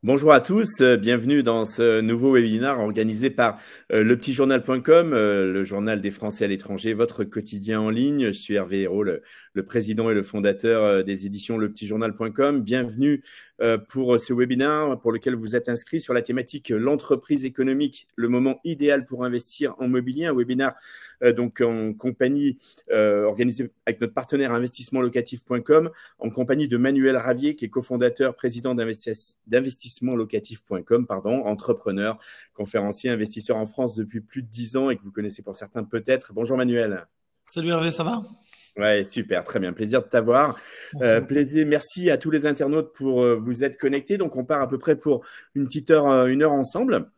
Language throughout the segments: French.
Bonjour à tous, bienvenue dans ce nouveau webinaire organisé par lepetitjournal.com, le journal des Français à l'étranger, votre quotidien en ligne. Je suis Hervé Hérault, le président et le fondateur des éditions lepetitjournal.com. Bienvenue pour ce webinaire pour lequel vous êtes inscrit sur la thématique l'entreprise économique, le moment idéal pour investir en mobilier. Un webinaire donc en compagnie organisé avec notre partenaire investissementlocatif.com, en compagnie de Manuel Ravier, qui est cofondateur, président d'investissementlocatif.com, entrepreneur, conférencier, investisseur en France depuis plus de 10 ans et que vous connaissez pour certains peut-être. Bonjour Manuel. Salut Hervé, ça va? Ouais, super, très bien. Plaisir de t'avoir. Merci à tous les internautes pour vous être connectés. Donc, on part à peu près pour une petite heure, une heure ensemble.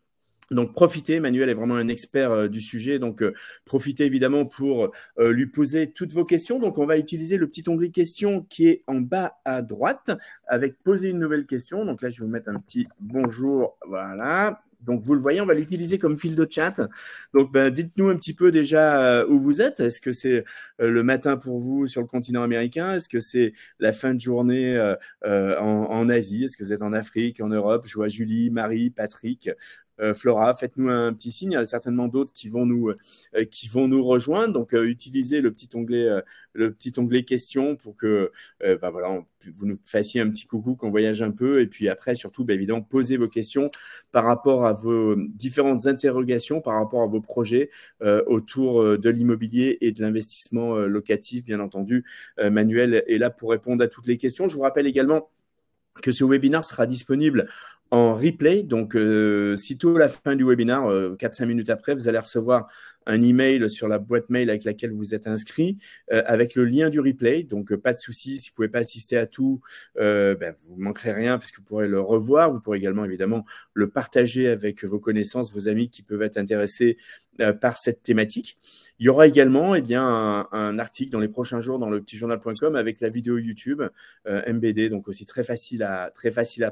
Donc, profitez. Manuel est vraiment un expert du sujet. Donc, profitez évidemment pour lui poser toutes vos questions. Donc, on va utiliser le petit onglet questions qui est en bas à droite avec poser une nouvelle question. Donc là, je vais vous mettre un petit bonjour. Voilà. Donc, vous le voyez, on va l'utiliser comme fil de chat. Donc, dites-nous un petit peu déjà où vous êtes. Est-ce que c'est le matin pour vous sur le continent américain? Est-ce que c'est la fin de journée en Asie? Est-ce que vous êtes en Afrique, en Europe? Je vois Julie, Marie, Patrick. Flora, faites-nous un petit signe. Il y en a certainement d'autres qui vont nous rejoindre. Donc, utilisez le petit onglet questions pour que voilà, vous nous fassiez un petit coucou, qu'on voyage un peu. Et puis après, surtout, évidemment, posez vos questions par rapport à vos différentes interrogations, par rapport à vos projets autour de l'immobilier et de l'investissement locatif. Bien entendu, Manuel est là pour répondre à toutes les questions. Je vous rappelle également que ce webinaire sera disponible en replay. Donc, sitôt à la fin du webinaire, 4-5 minutes après, vous allez recevoir un email sur la boîte mail avec laquelle vous êtes inscrit avec le lien du replay. Donc, pas de souci, si vous ne pouvez pas assister à tout, vous ne manquerez rien puisque vous pourrez le revoir. Vous pourrez également, évidemment, le partager avec vos connaissances, vos amis qui peuvent être intéressés par cette thématique. Il y aura également un article dans les prochains jours dans lepetitjournal.com avec la vidéo YouTube MBD, donc aussi très facile à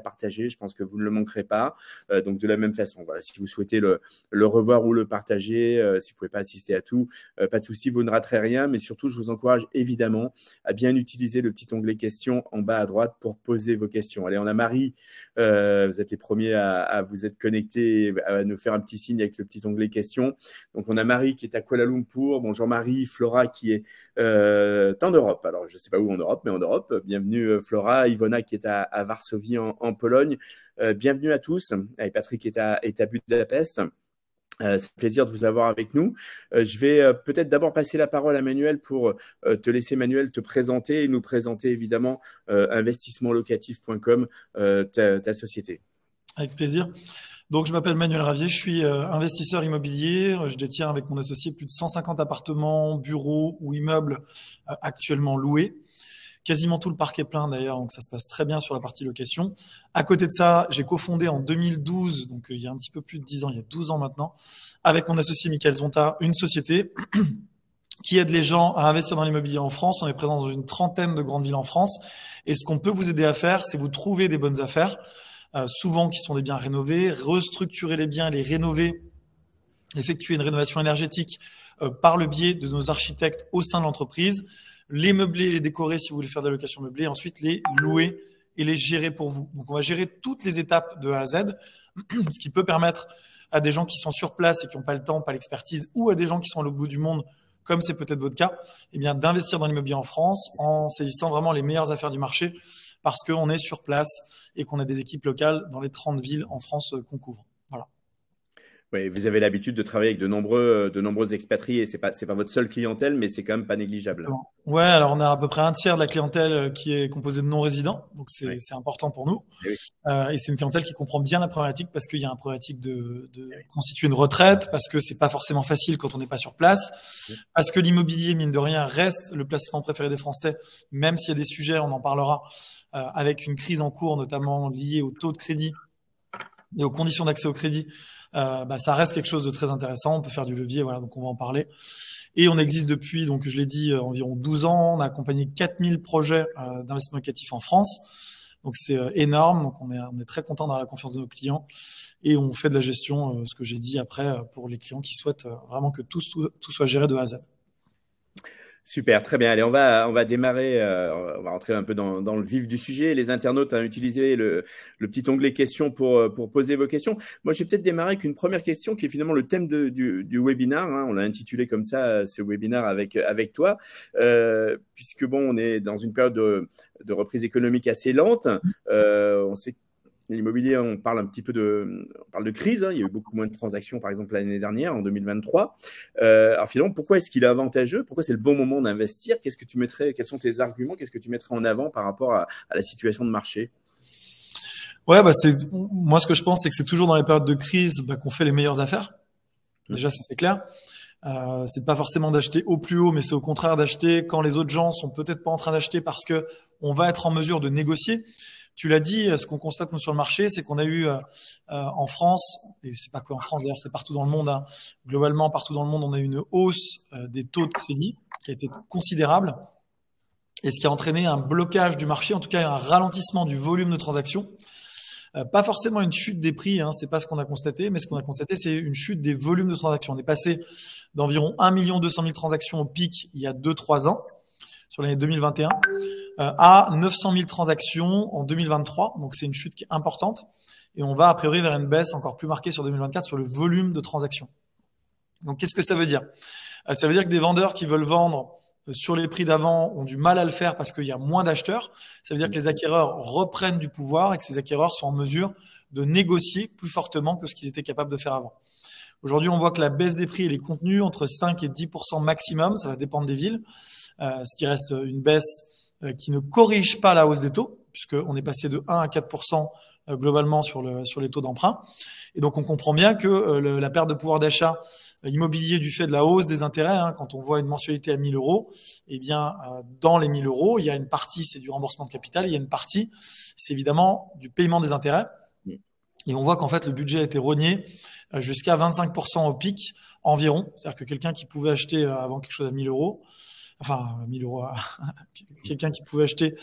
partager. Je pense que vous ne le manquerez pas. Donc, de la même façon, voilà, si vous souhaitez le revoir ou le partager, si vous ne pouvez pas assister à tout, pas de souci, vous ne raterez rien. Mais surtout, je vous encourage évidemment à bien utiliser le petit onglet questions en bas à droite pour poser vos questions. Allez, on a Marie. Vous êtes les premiers à vous être connectés, à nous faire un petit signe avec le petit onglet questions. Donc, on a Marie qui est à Kuala Lumpur. Bonjour Marie. Flora qui est en Europe. Alors, je ne sais pas où en Europe, mais en Europe. Bienvenue Flora. Ivona qui est à Varsovie en Pologne. Bienvenue à tous. Et Patrick est à Budapest. C'est un plaisir de vous avoir avec nous. Je vais peut-être d'abord passer la parole à Manuel pour te laisser, Manuel, te présenter et nous présenter évidemment investissementlocatif.com, ta société. Avec plaisir. Donc, je m'appelle Manuel Ravier, je suis investisseur immobilier. Je détiens avec mon associé plus de 150 appartements, bureaux ou immeubles actuellement loués. Quasiment tout le parc est plein d'ailleurs, donc ça se passe très bien sur la partie location. À côté de ça, j'ai cofondé en 2012, donc il y a un petit peu plus de 10 ans, il y a 12 ans maintenant, avec mon associé Michael Zonta, une société qui aide les gens à investir dans l'immobilier en France. On est présent dans une trentaine de grandes villes en France. Et ce qu'on peut vous aider à faire, c'est vous trouver des bonnes affaires, souvent qui sont des biens rénovés, restructurer les biens, les rénover, effectuer une rénovation énergétique par le biais de nos architectes au sein de l'entreprise, les meubler, les décorer si vous voulez faire de la location meublée, ensuite les louer et les gérer pour vous. Donc, on va gérer toutes les étapes de A à Z, ce qui peut permettre à des gens qui sont sur place et qui n'ont pas le temps, pas l'expertise, ou à des gens qui sont à l'autre bout du monde, comme c'est peut-être votre cas, eh bien, d'investir dans l'immobilier en France en saisissant vraiment les meilleures affaires du marché parce qu'on est sur place et qu'on a des équipes locales dans les 30 villes en France qu'on couvre. Voilà. Oui, vous avez l'habitude de travailler avec de nombreux expatriés. C'est pas votre seule clientèle, mais c'est quand même pas négligeable. Ouais, alors on a à peu près un tiers de la clientèle qui est composée de non-résidents, donc c'est important pour nous. Oui. Et c'est une clientèle qui comprend bien la problématique parce qu'il y a une problématique de constituer une retraite, parce que c'est pas forcément facile quand on n'est pas sur place, parce que l'immobilier, mine de rien, reste le placement préféré des Français, même s'il y a des sujets, on en parlera, avec une crise en cours, notamment liée au taux de crédit et aux conditions d'accès au crédit. Ça reste quelque chose de très intéressant. On peut faire du levier, voilà, donc on va en parler. Et on existe depuis, donc je l'ai dit, environ 12 ans. On a accompagné 4000 projets d'investissement locatif en France. Donc c'est énorme. Donc on est très content d'avoir la confiance de nos clients. Et on fait de la gestion, ce que j'ai dit après, pour les clients qui souhaitent vraiment que tout soit géré de A à Z. Super, très bien. Allez, on va démarrer, on va rentrer un peu dans le vif du sujet. Les internautes ont utilisé le petit onglet questions pour poser vos questions. Moi, je vais peut-être démarrer avec une première question qui est finalement le thème du webinaire, hein. On l'a intitulé comme ça, ce webinaire avec toi, puisque bon, on est dans une période de reprise économique assez lente. On sait que l'immobilier, on parle de crise, hein. Il y a eu beaucoup moins de transactions, par exemple, l'année dernière, en 2023. Alors finalement, pourquoi est-ce qu'il est avantageux? Pourquoi c'est le bon moment d'investir? Quels sont tes arguments? Qu'est-ce que tu mettrais en avant par rapport à la situation de marché? Ouais, moi, ce que je pense, c'est que c'est toujours dans les périodes de crise qu'on fait les meilleures affaires. Déjà, ça c'est clair. C'est pas forcément d'acheter au plus haut, mais c'est au contraire d'acheter quand les autres gens sont peut-être pas en train d'acheter parce que on va être en mesure de négocier. Tu l'as dit, ce qu'on constate nous sur le marché, c'est qu'on a eu en France, et c'est pas que en France d'ailleurs, c'est partout dans le monde, hein, globalement partout dans le monde, on a eu une hausse des taux de crédit qui a été considérable, et ce qui a entraîné un blocage du marché, en tout cas un ralentissement du volume de transactions. Pas forcément une chute des prix, hein, c'est pas ce qu'on a constaté, mais ce qu'on a constaté, c'est une chute des volumes de transactions. On est passé d'environ 1 200 000 transactions au pic il y a 2-3 ans, sur l'année 2021, à 900 000 transactions en 2023. Donc, c'est une chute qui est importante. Et on va, a priori, vers une baisse encore plus marquée sur 2024 sur le volume de transactions. Donc, qu'est-ce que ça veut dire? Ça veut dire que des vendeurs qui veulent vendre sur les prix d'avant ont du mal à le faire parce qu'il y a moins d'acheteurs. Ça veut dire que les acquéreurs reprennent du pouvoir et que ces acquéreurs sont en mesure de négocier plus fortement que ce qu'ils étaient capables de faire avant. Aujourd'hui, on voit que la baisse des prix elle est contenue entre 5 et 10% maximum. Ça va dépendre des villes. Ce qui reste une baisse qui ne corrige pas la hausse des taux, puisqu'on est passé de 1 à 4% globalement sur les taux d'emprunt. Et donc, on comprend bien que la perte de pouvoir d'achat immobilier du fait de la hausse des intérêts, hein, quand on voit une mensualité à 1 000 euros, eh bien, dans les 1 000 euros, il y a une partie, c'est du remboursement de capital, il y a une partie, c'est évidemment du paiement des intérêts. Et on voit qu'en fait, le budget a été rogné jusqu'à 25% au pic environ. C'est-à-dire que quelqu'un qui pouvait acheter avant quelque chose à 1 000 euros, enfin, 1 000 euros, quelqu'un qui pouvait acheter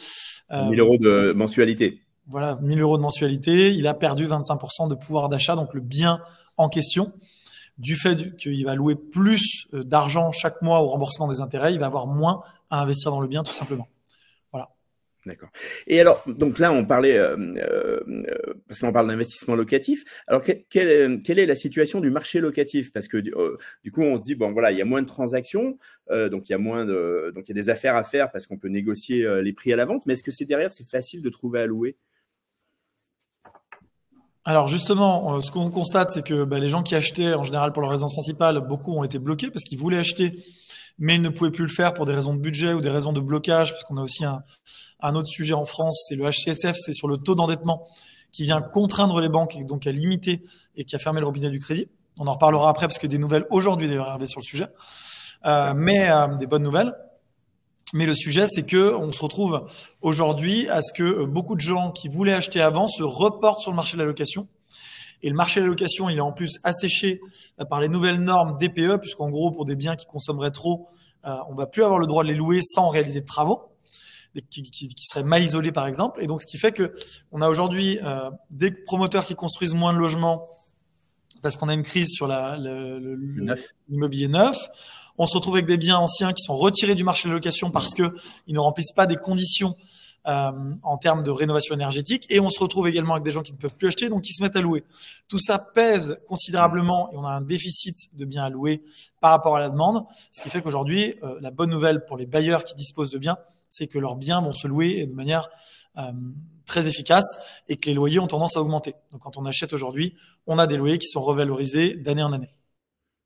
1 000 euros de mensualité. Voilà, 1 000 euros de mensualité, il a perdu 25% de pouvoir d'achat, donc le bien en question. Du fait qu'il va louer plus d'argent chaque mois au remboursement des intérêts, il va avoir moins à investir dans le bien, tout simplement. Voilà. D'accord. Et alors, donc là, on parlait, parce qu'on parle d'investissement locatif. Alors, quelle est la situation du marché locatif? Parce que du coup, on se dit, bon, voilà, il y a moins de transactions, donc il y a des affaires à faire parce qu'on peut négocier les prix à la vente. Mais est-ce que derrière, c'est facile de trouver à louer? Alors justement, ce qu'on constate, c'est que les gens qui achetaient en général pour leur résidence principale, beaucoup ont été bloqués parce qu'ils voulaient acheter, mais ils ne pouvaient plus le faire pour des raisons de budget ou des raisons de blocage, parce qu'on a aussi un autre sujet en France, c'est le HCSF, c'est sur le taux d'endettement qui vient contraindre les banques et donc à limiter et qui a fermé le robinet du crédit. On en reparlera après parce que des nouvelles aujourd'hui d'ailleurs arrivées sur le sujet, mais des bonnes nouvelles. Mais le sujet, c'est que on se retrouve aujourd'hui à ce que beaucoup de gens qui voulaient acheter avant se reportent sur le marché de la location. Et le marché de la location, il est en plus asséché par les nouvelles normes DPE, puisqu'en gros, pour des biens qui consommeraient trop, on va plus avoir le droit de les louer sans réaliser de travaux, qui seraient mal isolés par exemple. Et donc, ce qui fait que on a aujourd'hui des promoteurs qui construisent moins de logements parce qu'on a une crise sur l'immobilier neuf. On se retrouve avec des biens anciens qui sont retirés du marché de la location parce que ils ne remplissent pas des conditions en termes de rénovation énergétique. Et on se retrouve également avec des gens qui ne peuvent plus acheter, donc qui se mettent à louer. Tout ça pèse considérablement et on a un déficit de biens à louer par rapport à la demande. Ce qui fait qu'aujourd'hui, la bonne nouvelle pour les bailleurs qui disposent de biens, c'est que leurs biens vont se louer de manière très efficace et que les loyers ont tendance à augmenter. Donc quand on achète aujourd'hui, on a des loyers qui sont revalorisés d'année en année.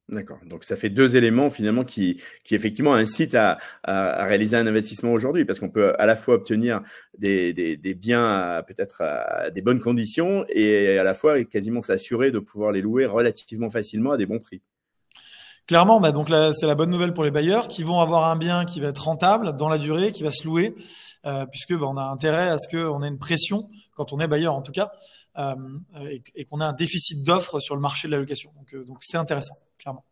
D'accord. Donc, ça fait deux éléments finalement qui effectivement incitent à réaliser un investissement aujourd'hui, parce qu'on peut à la fois obtenir des biens peut-être à des bonnes conditions et à la fois quasiment s'assurer de pouvoir les louer relativement facilement à des bons prix. Clairement, donc là, c'est la bonne nouvelle pour les bailleurs qui vont avoir un bien qui va être rentable dans la durée, qui va se louer, puisque on a intérêt à ce qu'on ait une pression, quand on est bailleur en tout cas, et qu'on a un déficit d'offres sur le marché de la location. Donc c'est intéressant, clairement.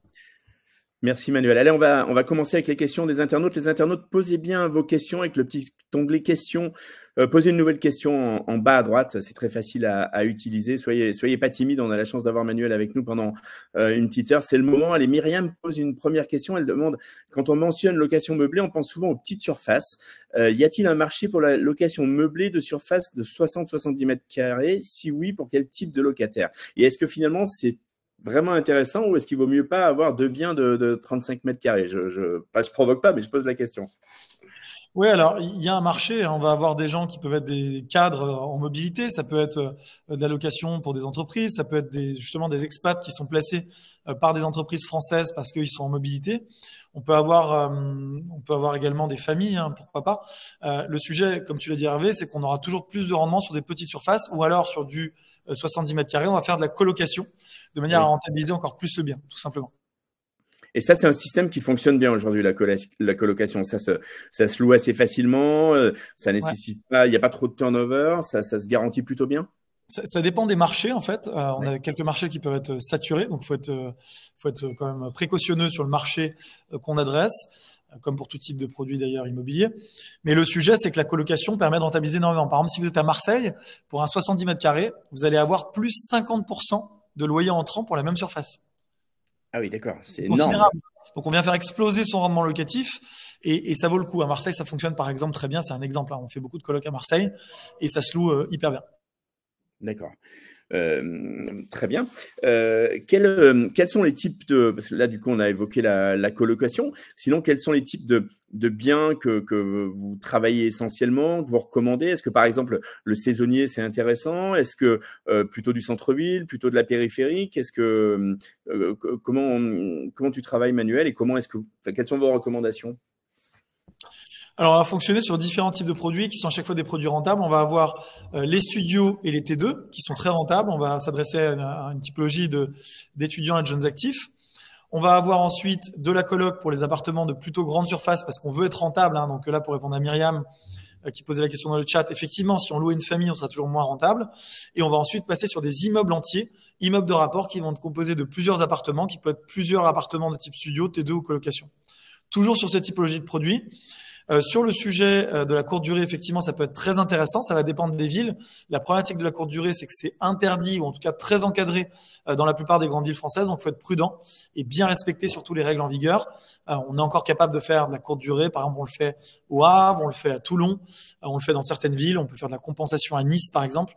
Merci Manuel. Allez, on va commencer avec les questions des internautes. Les internautes, posez bien vos questions avec le petit onglet questions. Posez une nouvelle question en bas à droite. C'est très facile à utiliser. Soyez pas timide. On a la chance d'avoir Manuel avec nous pendant une petite heure. C'est le moment. Allez, Myriam pose une première question. Elle demande, quand on mentionne location meublée, on pense souvent aux petites surfaces. Y a-t-il un marché pour la location meublée de surface de 60-70 mètres carrés? Si oui, pour quel type de locataire? Et est-ce que finalement, c'est vraiment intéressant ou est-ce qu'il vaut mieux pas avoir deux biens de 35 mètres carrés? Je provoque pas, mais je pose la question. Oui, alors il y a un marché. On va avoir des gens qui peuvent être des cadres en mobilité. Ça peut être de la location pour des entreprises. Ça peut être justement des expats qui sont placés par des entreprises françaises parce qu'ils sont en mobilité. On peut avoir également des familles, hein, pourquoi pas. Le sujet, comme tu l'as dit Hervé, c'est qu'on aura toujours plus de rendement sur des petites surfaces ou alors sur du 70 mètres carrés. On va faire de la colocation de manière à rentabiliser encore plus le bien, tout simplement. Et ça, c'est un système qui fonctionne bien aujourd'hui, la colocation. Ça se loue assez facilement, ça nécessite pas, il n'y a pas trop de turnover, ça se garantit plutôt bien. Ça dépend des marchés, en fait. On a quelques marchés qui peuvent être saturés, donc faut être quand même précautionneux sur le marché qu'on adresse, comme pour tout type de produit d'ailleurs immobilier. Mais le sujet, c'est que la colocation permet de rentabiliser énormément. Par exemple, si vous êtes à Marseille, pour un 70 mètres carrés, vous allez avoir plus 50% de loyer entrant pour la même surface. Ah oui, d'accord, c'est énorme. Donc, on vient faire exploser son rendement locatif et ça vaut le coup. À Marseille, ça fonctionne par exemple très bien. C'est un exemple. Hein. On fait beaucoup de colocs à Marseille et ça se loue hyper bien. D'accord. Très bien. Quels sont les types de… Parce que là, du coup, on a évoqué la colocation. Sinon, quels sont les types de biens que vous travaillez essentiellement, que vous recommandez? Est-ce que, par exemple, le saisonnier, c'est intéressant? Est-ce que plutôt du centre-ville, plutôt de la périphérie? Comment tu travailles, Manuel, et quelles sont vos recommandations? Alors, on va fonctionner sur différents types de produits qui sont à chaque fois des produits rentables. On va avoir les studios et les T2 qui sont très rentables. On va s'adresser à une typologie d'étudiants et de jeunes actifs. On va avoir ensuite de la coloc pour les appartements de plutôt grande surface parce qu'on veut être rentable. Hein. Donc là, pour répondre à Myriam qui posait la question dans le chat, effectivement, si on louait une famille, on sera toujours moins rentable. Et on va ensuite passer sur des immeubles entiers, immeubles de rapport qui vont être composés de plusieurs appartements, qui peuvent être plusieurs appartements de type studio, T2 ou colocation. Toujours sur cette typologie de produits. Sur le sujet de la courte durée, effectivement, ça peut être très intéressant. Ça va dépendre des villes. La problématique de la courte durée, c'est que c'est interdit ou en tout cas très encadré dans la plupart des grandes villes françaises. Donc, il faut être prudent et bien respecter surtout les règles en vigueur. On est encore capable de faire de la courte durée. Par exemple, on le fait au Havre, on le fait à Toulon, on le fait dans certaines villes. On peut faire de la compensation à Nice, par exemple.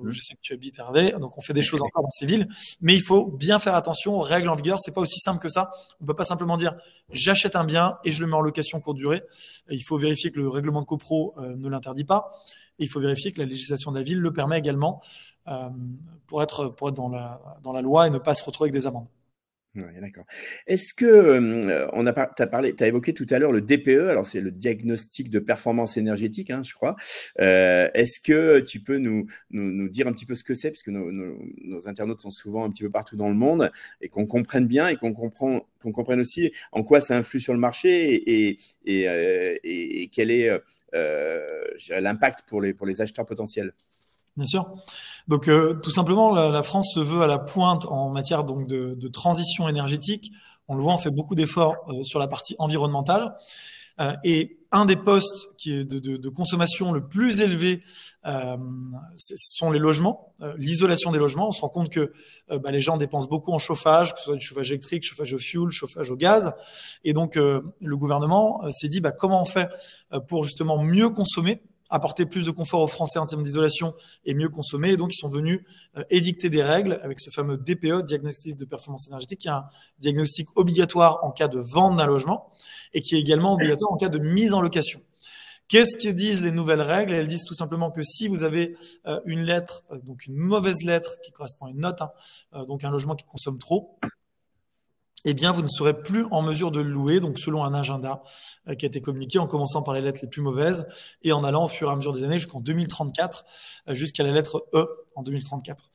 Je sais que tu habites, Hervé, donc on fait des choses encore dans ces villes. Mais il faut bien faire attention aux règles en vigueur. C'est pas aussi simple que ça. On peut pas simplement dire j'achète un bien et je le mets en location courte durée. Il faut vérifier que le règlement de copro ne l'interdit pas. Et il faut vérifier que la législation de la ville le permet également pour être dans la loi et ne pas se retrouver avec des amendes. Ouais, d'accord. Est-ce que t'as évoqué tout à l'heure le DPE, alors c'est le diagnostic de performance énergétique, hein, je crois. Est-ce que tu peux nous dire un petit peu ce que c'est, parce que nos internautes sont souvent un petit peu partout dans le monde, et qu'on comprenne bien et qu'on comprenne aussi en quoi ça influe sur le marché et quel est l'impact pour les acheteurs potentiels? Bien sûr. Donc, tout simplement, la France se veut à la pointe en matière donc de transition énergétique. On le voit, on fait beaucoup d'efforts sur la partie environnementale. Et un des postes qui est de consommation le plus élevé, ce sont les logements, l'isolation des logements. On se rend compte que les gens dépensent beaucoup en chauffage, que ce soit du chauffage électrique, chauffage au fioul, chauffage au gaz. Et donc, le gouvernement s'est dit comment on fait pour justement mieux consommer, apporter plus de confort aux Français en termes d'isolation et mieux consommer. Et donc, ils sont venus édicter des règles avec ce fameux DPE, diagnostic de performance énergétique, qui est un diagnostic obligatoire en cas de vente d'un logement et qui est également obligatoire en cas de mise en location. Qu'est-ce que disent les nouvelles règles? Elles disent tout simplement que si vous avez une lettre, donc une mauvaise lettre qui correspond à une note, donc un logement qui consomme trop, eh bien, vous ne serez plus en mesure de le louer, donc selon un agenda qui a été communiqué, en commençant par les lettres les plus mauvaises et en allant au fur et à mesure des années jusqu'en 2034, jusqu'à la lettre E en 2034.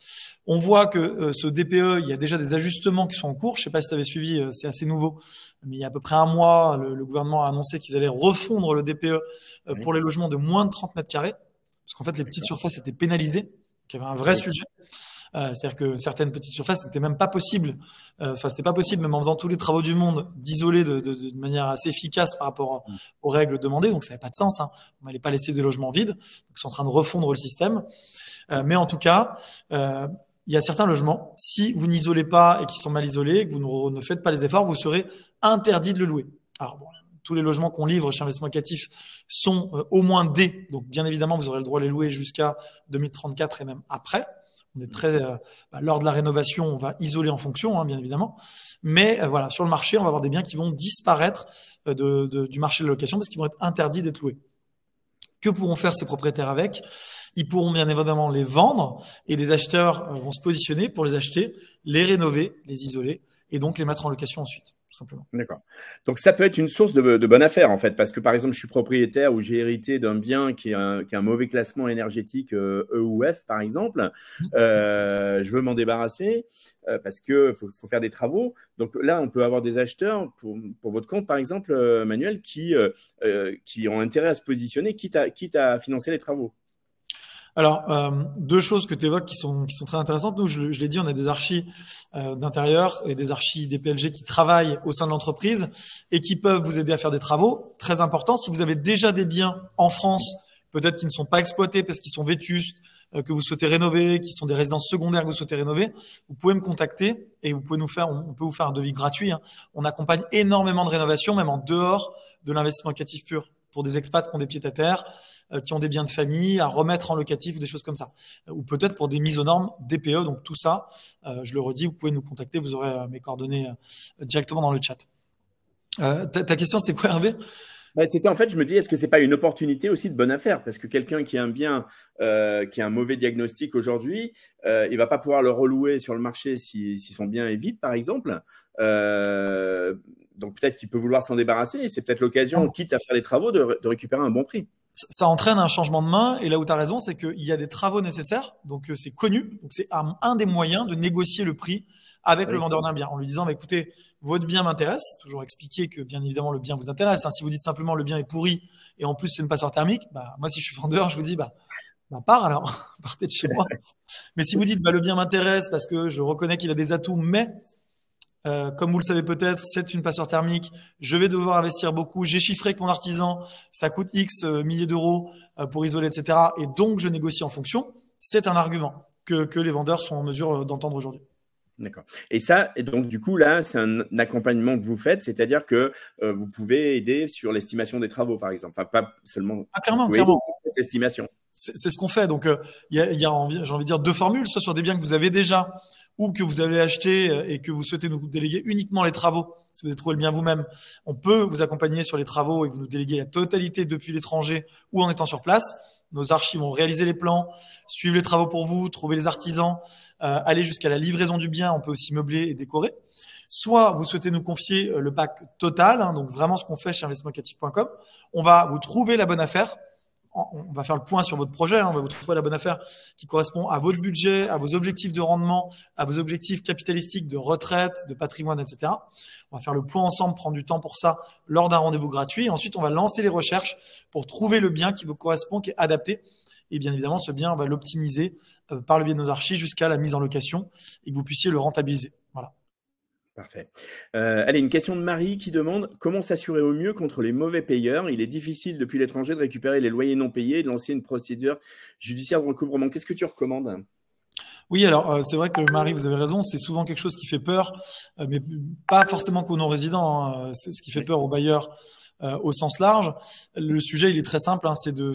On voit que ce DPE, il y a déjà des ajustements qui sont en cours. Je ne sais pas si tu avais suivi, c'est assez nouveau, mais il y a à peu près un mois, le gouvernement a annoncé qu'ils allaient refondre le DPE pour les logements de moins de 30 mètres carrés, parce qu'en fait, les petites surfaces étaient pénalisées. il y avait un vrai sujet. C'est-à-dire que certaines petites surfaces n'étaient même pas possible. C'était pas possible, même en faisant tous les travaux du monde, d'isoler de manière assez efficace par rapport aux règles demandées. Donc, ça n'avait pas de sens. Hein. On n'allait pas laisser des logements vides. Donc, ils sont en train de refondre le système. Mais en tout cas, il y a certains logements, si vous n'isolez pas et qui sont mal isolés, que vous ne faites pas les efforts, vous serez interdit de le louer. Alors, bon, tous les logements qu'on livre chez Investissement Locatif sont au moins D. Donc, bien évidemment, vous aurez le droit de les louer jusqu'à 2034 et même après. On est très lors de la rénovation, on va isoler en fonction, hein, bien évidemment. Mais voilà, sur le marché, on va avoir des biens qui vont disparaître du marché de la location parce qu'ils vont être interdits d'être loués. Que pourront faire ces propriétaires avec? Ils pourront bien évidemment les vendre et les acheteurs vont se positionner pour les acheter, les rénover, les isoler et donc les mettre en location ensuite, tout simplement. D'accord. Donc, ça peut être une source de bonne affaire, en fait, parce que, par exemple, je suis propriétaire ou j'ai hérité d'un bien qui a un mauvais classement énergétique E ou F, par exemple. Je veux m'en débarrasser parce qu'il faut faire des travaux. Donc, là, on peut avoir des acheteurs, pour votre compte, par exemple, Manuel, qui ont intérêt à se positionner, quitte à financer les travaux. Alors, deux choses que tu évoques qui sont très intéressantes. Nous, je l'ai dit, on a des archis d'intérieur et des archis des PLG qui travaillent au sein de l'entreprise et qui peuvent vous aider à faire des travaux. Très important, si vous avez déjà des biens en France, peut-être qui ne sont pas exploités parce qu'ils sont vétustes, que vous souhaitez rénover, qui sont des résidences secondaires que vous souhaitez rénover, vous pouvez me contacter et on peut vous faire un devis gratuit. Hein. On accompagne énormément de rénovations, même en dehors de l'investissement locatif pur, pour des expats qui ont des pieds à terre, qui ont des biens de famille à remettre en locatif ou des choses comme ça. Ou peut-être pour des mises aux normes DPE. Donc tout ça, je le redis, vous pouvez nous contacter. Vous aurez mes coordonnées directement dans le chat. Ta question, c'était quoi, Hervé? C'était en fait, je me dis, est-ce que c'est pas une opportunité aussi de bonne affaire? Parce que quelqu'un qui a un bien, qui a un mauvais diagnostic aujourd'hui, il va pas pouvoir le relouer sur le marché si son bien est vide, par exemple. Donc peut-être qu'il peut vouloir s'en débarrasser et c'est peut-être l'occasion, quitte à faire les travaux, de récupérer un bon prix. Ça entraîne un changement de main et là où tu as raison, c'est qu'il y a des travaux nécessaires, donc c'est connu, donc c'est un des moyens de négocier le prix avec le vendeur d'un bien en lui disant écoutez, votre bien m'intéresse, toujours expliquer que bien évidemment le bien vous intéresse. Hein. Si vous dites simplement le bien est pourri et en plus c'est une passoire thermique, moi si je suis vendeur, je vous dis pars alors, partez de chez moi. Mais si vous dites le bien m'intéresse parce que je reconnais qu'il a des atouts, mais comme vous le savez peut-être, c'est une passoire thermique. Je vais devoir investir beaucoup. J'ai chiffré que mon artisan, ça coûte X milliers d'euros pour isoler, etc. Et donc, je négocie en fonction. C'est un argument que les vendeurs sont en mesure d'entendre aujourd'hui. D'accord. Et donc du coup, là, c'est un accompagnement que vous fêtes, c'est-à-dire que vous pouvez aider sur l'estimation des travaux, par exemple. Enfin, pas seulement. Clairement. L'estimation. C'est ce qu'on fait. Donc, il y a j'ai envie de dire deux formules, soit sur des biens que vous avez déjà ou que vous avez acheté et que vous souhaitez nous déléguer uniquement les travaux. Si vous avez trouvé le bien vous-même, on peut vous accompagner sur les travaux et vous nous déléguer la totalité depuis l'étranger ou en étant sur place. Nos archives vont réaliser les plans, suivre les travaux pour vous, trouver les artisans, aller jusqu'à la livraison du bien. On peut aussi meubler et décorer. Soit vous souhaitez nous confier le pack total, hein, donc vraiment ce qu'on fait chez investissementlocatif.com. On va vous trouver la bonne affaire. On va faire le point sur votre projet, hein, on va vous trouver la bonne affaire qui correspond à votre budget, à vos objectifs de rendement, à vos objectifs capitalistiques de retraite, de patrimoine, etc. On va faire le point ensemble, prendre du temps pour ça lors d'un rendez-vous gratuit. Et ensuite, on va lancer les recherches pour trouver le bien qui vous correspond, qui est adapté. Et bien évidemment, ce bien, on va l'optimiser par le biais de nos archives jusqu'à la mise en location et que vous puissiez le rentabiliser. Voilà. Parfait. Allez, une question de Marie qui demande comment s'assurer au mieux contre les mauvais payeurs. Il est difficile depuis l'étranger de récupérer les loyers non payés et de lancer une procédure judiciaire de recouvrement. Qu'est-ce que tu recommandes? Oui, alors c'est vrai que Marie, vous avez raison, c'est souvent quelque chose qui fait peur, mais pas forcément qu'aux non-résidents. Hein. C'est ce qui fait peur aux bailleurs au sens large. Le sujet, il est très simple, hein, c'est de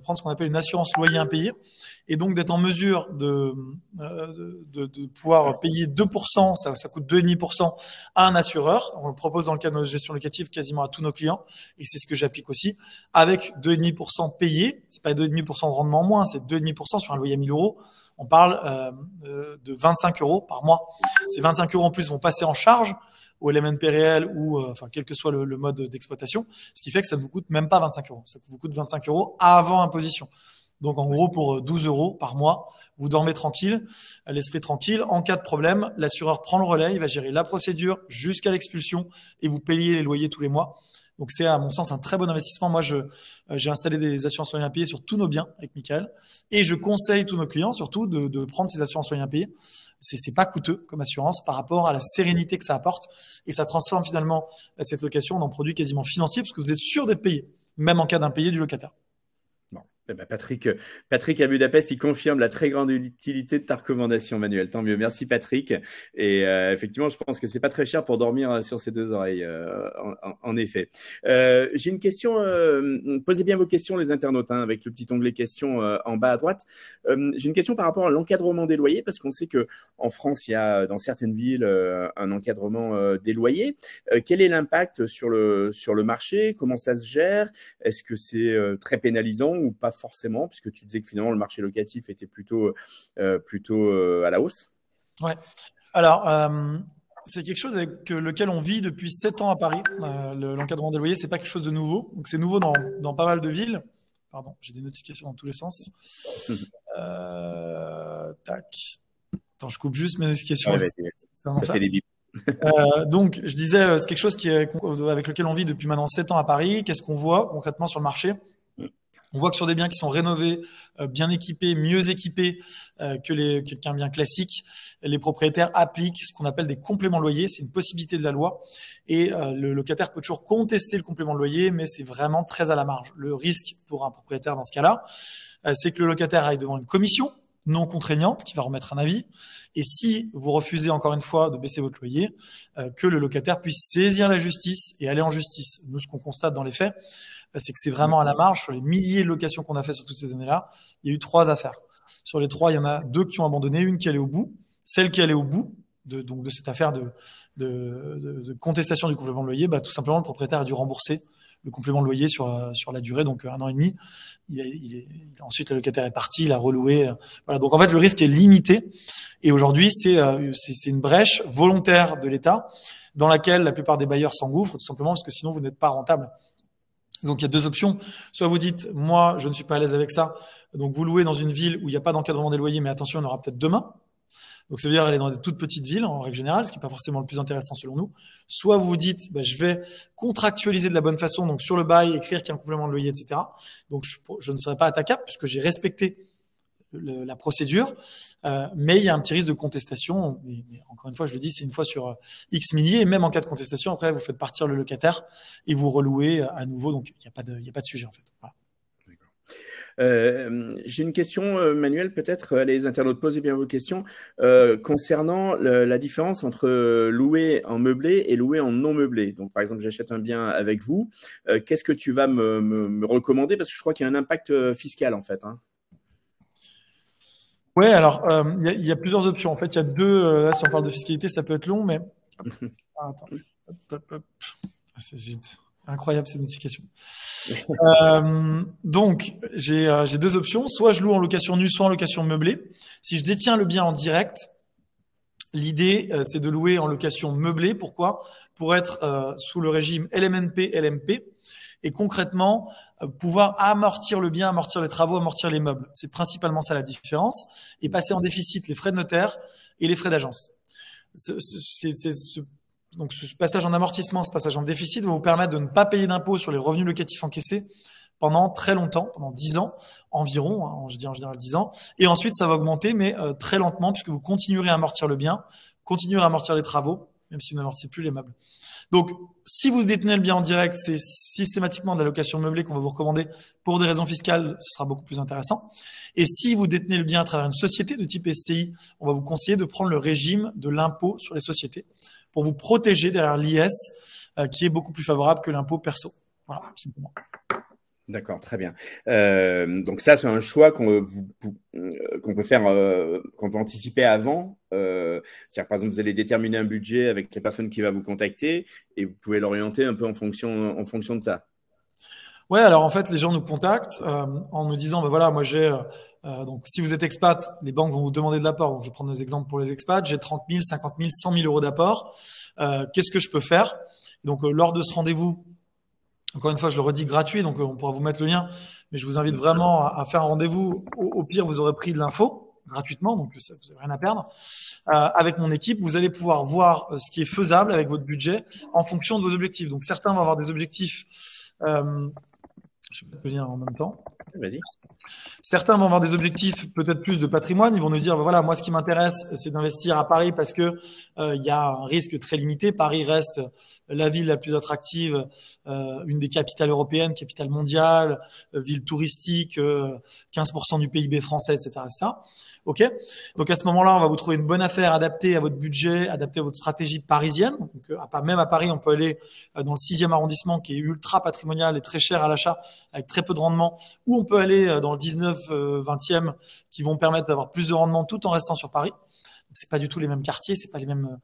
prendre ce qu'on appelle une assurance loyer impayé et donc d'être en mesure de pouvoir payer 2%, ça coûte 2,5% à un assureur. On le propose dans le cadre de notre gestion locative quasiment à tous nos clients et c'est ce que j'applique aussi. Avec 2,5% payé, c'est pas 2,5% de rendement en moins, c'est 2,5% sur un loyer à 1 000 euros. On parle de 25 euros par mois. Ces 25 euros en plus vont passer en charge au LMNP réel ou quel que soit le mode d'exploitation, ce qui fait que ça ne vous coûte même pas 25 euros. Ça vous coûte 25 euros avant imposition. Donc en gros, pour 12 euros par mois, vous dormez tranquille, l'esprit tranquille. En cas de problème, l'assureur prend le relais, il va gérer la procédure jusqu'à l'expulsion et vous payez les loyers tous les mois. Donc, c'est à mon sens un très bon investissement. Moi, j'ai installé des assurances loyers impayés sur tous nos biens avec Michael et je conseille tous nos clients surtout de prendre ces assurances loyers impayés. C'est pas coûteux comme assurance par rapport à la sérénité que ça apporte et ça transforme finalement cette location en un produit quasiment financier parce que vous êtes sûr d'être payé, même en cas d'impayé du locataire. Bon. Eh ben Patrick à Budapest, il confirme la très grande utilité de ta recommandation, Manuel. Tant mieux. Merci, Patrick. Et effectivement, je pense que c'est pas très cher pour dormir sur ses deux oreilles, en effet. J'ai une question. Posez bien vos questions, les internautes, hein, avec le petit onglet questions en bas à droite. J'ai une question par rapport à l'encadrement des loyers, parce qu'on sait que en France, il y a dans certaines villes un encadrement des loyers. Quel est l'impact sur le marché? Comment ça se gère? Est-ce que c'est très pénalisant ou pas forcément, puisque tu disais que finalement le marché locatif était plutôt à la hausse? Ouais. Alors, c'est quelque chose avec lequel on vit depuis 7 ans à Paris. L'encadrement des loyers, c'est pas quelque chose de nouveau. Donc, c'est nouveau dans pas mal de villes. Pardon, j'ai des notifications dans tous les sens. Tac. Attends, je coupe juste mes notifications. Ouais, ça fait des bips. Donc, je disais, c'est quelque chose avec lequel on vit depuis maintenant 7 ans à Paris. Qu'est-ce qu'on voit concrètement sur le marché? On voit que sur des biens qui sont rénovés, bien équipés, mieux équipés qu'un bien classique, les propriétaires appliquent ce qu'on appelle des compléments de loyer. C'est une possibilité de la loi. Et le locataire peut toujours contester le complément de loyer, mais c'est vraiment très à la marge. Le risque pour un propriétaire dans ce cas-là, c'est que le locataire aille devant une commission non contraignante qui va remettre un avis. Et si vous refusez encore une fois de baisser votre loyer, que le locataire puisse saisir la justice et aller en justice. Nous, ce qu'on constate dans les faits, c'est que c'est vraiment à la marge. Sur les milliers de locations qu'on a fait sur toutes ces années-là, il y a eu 3 affaires. Sur les 3, il y en a 2 qui ont abandonné, une qui allait au bout. Celle qui allait au bout de cette affaire de contestation du complément de loyer, tout simplement, le propriétaire a dû rembourser le complément de loyer sur la durée, donc 1 an et demi. Ensuite, le locataire est parti, il a reloué. Voilà. Donc, en fait, le risque est limité. Et aujourd'hui, c'est une brèche volontaire de l'État dans laquelle la plupart des bailleurs s'engouffrent, tout simplement parce que sinon, vous n'êtes pas rentable. Donc, il y a 2 options. Soit vous dites, moi, je ne suis pas à l'aise avec ça. Donc, vous louez dans une ville où il n'y a pas d'encadrement des loyers, mais attention, il y en aura peut-être demain. Donc, ça veut dire aller dans des toutes petites villes, en règle générale, ce qui n'est pas forcément le plus intéressant selon nous. Soit vous vous dites, je vais contractualiser de la bonne façon, donc sur le bail, écrire qu'il y a un complément de loyer, etc. Donc, je ne serai pas attaquable puisque j'ai respecté la procédure, mais il y a un petit risque de contestation. Mais encore une fois, je le dis, c'est une fois sur X milliers, et même en cas de contestation, après, vous faites partir le locataire et vous relouez à nouveau. Donc, il n'y a pas de sujet, en fait. Voilà. J'ai une question, Manuel, peut-être les internautes, posez bien vos questions concernant la différence entre louer en meublé et louer en non meublé. Donc, par exemple, j'achète un bien avec vous. Qu'est-ce que tu vas me recommander? Parce que je crois qu'il y a un impact fiscal, en fait. Hein. Ouais, alors, il y a plusieurs options. En fait, il y a 2. Là, si on parle de fiscalité, ça peut être long, mais. Attends. Hop. C'est incroyable ces notifications. Donc, j'ai 2 options. Soit je loue en location nue, soit en location meublée. Si je détiens le bien en direct, l'idée, c'est de louer en location meublée. Pourquoi? Pour être sous le régime LMNP, LMP. Et concrètement, pouvoir amortir le bien, amortir les travaux, amortir les meubles. C'est principalement ça la différence. Et passer en déficit les frais de notaire et les frais d'agence. Donc, ce passage en amortissement, ce passage en déficit va vous permettre de ne pas payer d'impôts sur les revenus locatifs encaissés pendant très longtemps, pendant 10 ans environ, hein, je dis en général 10 ans. Et ensuite, ça va augmenter, mais très lentement, puisque vous continuerez à amortir le bien, continuerez à amortir les travaux, même si vous n'amortissez plus les meubles. Donc, si vous détenez le bien en direct, c'est systématiquement de la location meublée qu'on va vous recommander pour des raisons fiscales, ce sera beaucoup plus intéressant. Et si vous détenez le bien à travers une société de type SCI, on va vous conseiller de prendre le régime de l'impôt sur les sociétés pour vous protéger derrière l'IS qui est beaucoup plus favorable que l'impôt perso. Voilà, simplement. D'accord, très bien. Donc ça, c'est un choix qu'on peut faire, qu'on peut anticiper avant. C'est-à-dire, par exemple, vous allez déterminer un budget avec la personne qui va vous contacter et vous pouvez l'orienter un peu en fonction de ça. Ouais, alors en fait, les gens nous contactent en nous disant, voilà, moi j'ai donc si vous êtes expat, les banques vont vous demander de l'apport. Donc je vais prendre des exemples pour les expats. J'ai 30 000, 50 000, 100 000 euros d'apport. Qu'est-ce que je peux faire? Donc lors de ce rendez-vous, encore une fois, je le redis gratuit, donc on pourra vous mettre le lien, mais je vous invite vraiment à faire un rendez-vous. Au pire, vous aurez pris de l'info. gratuitement, donc ça, vous n'avez rien à perdre. Avec mon équipe, vous allez pouvoir voir ce qui est faisable avec votre budget en fonction de vos objectifs. Donc certains vont avoir des objectifs, je vais le lire en même temps. Vas-y. Certains vont avoir des objectifs peut-être plus de patrimoine. Ils vont nous dire, voilà, moi, ce qui m'intéresse, c'est d'investir à Paris parce que il y a un risque très limité. Paris reste la ville la plus attractive, une des capitales européennes, capitale mondiale, ville touristique, 15% du PIB français, etc., etc. OK. Donc, à ce moment-là, on va vous trouver une bonne affaire adaptée à votre budget, adaptée à votre stratégie parisienne. Donc, même à Paris, on peut aller dans le 6e arrondissement qui est ultra patrimonial et très cher à l'achat avec très peu de rendement, ou on peut aller dans le 19, 20e qui vont permettre d'avoir plus de rendement tout en restant sur Paris. Donc, c'est pas du tout les mêmes quartiers, c'est pas les mêmes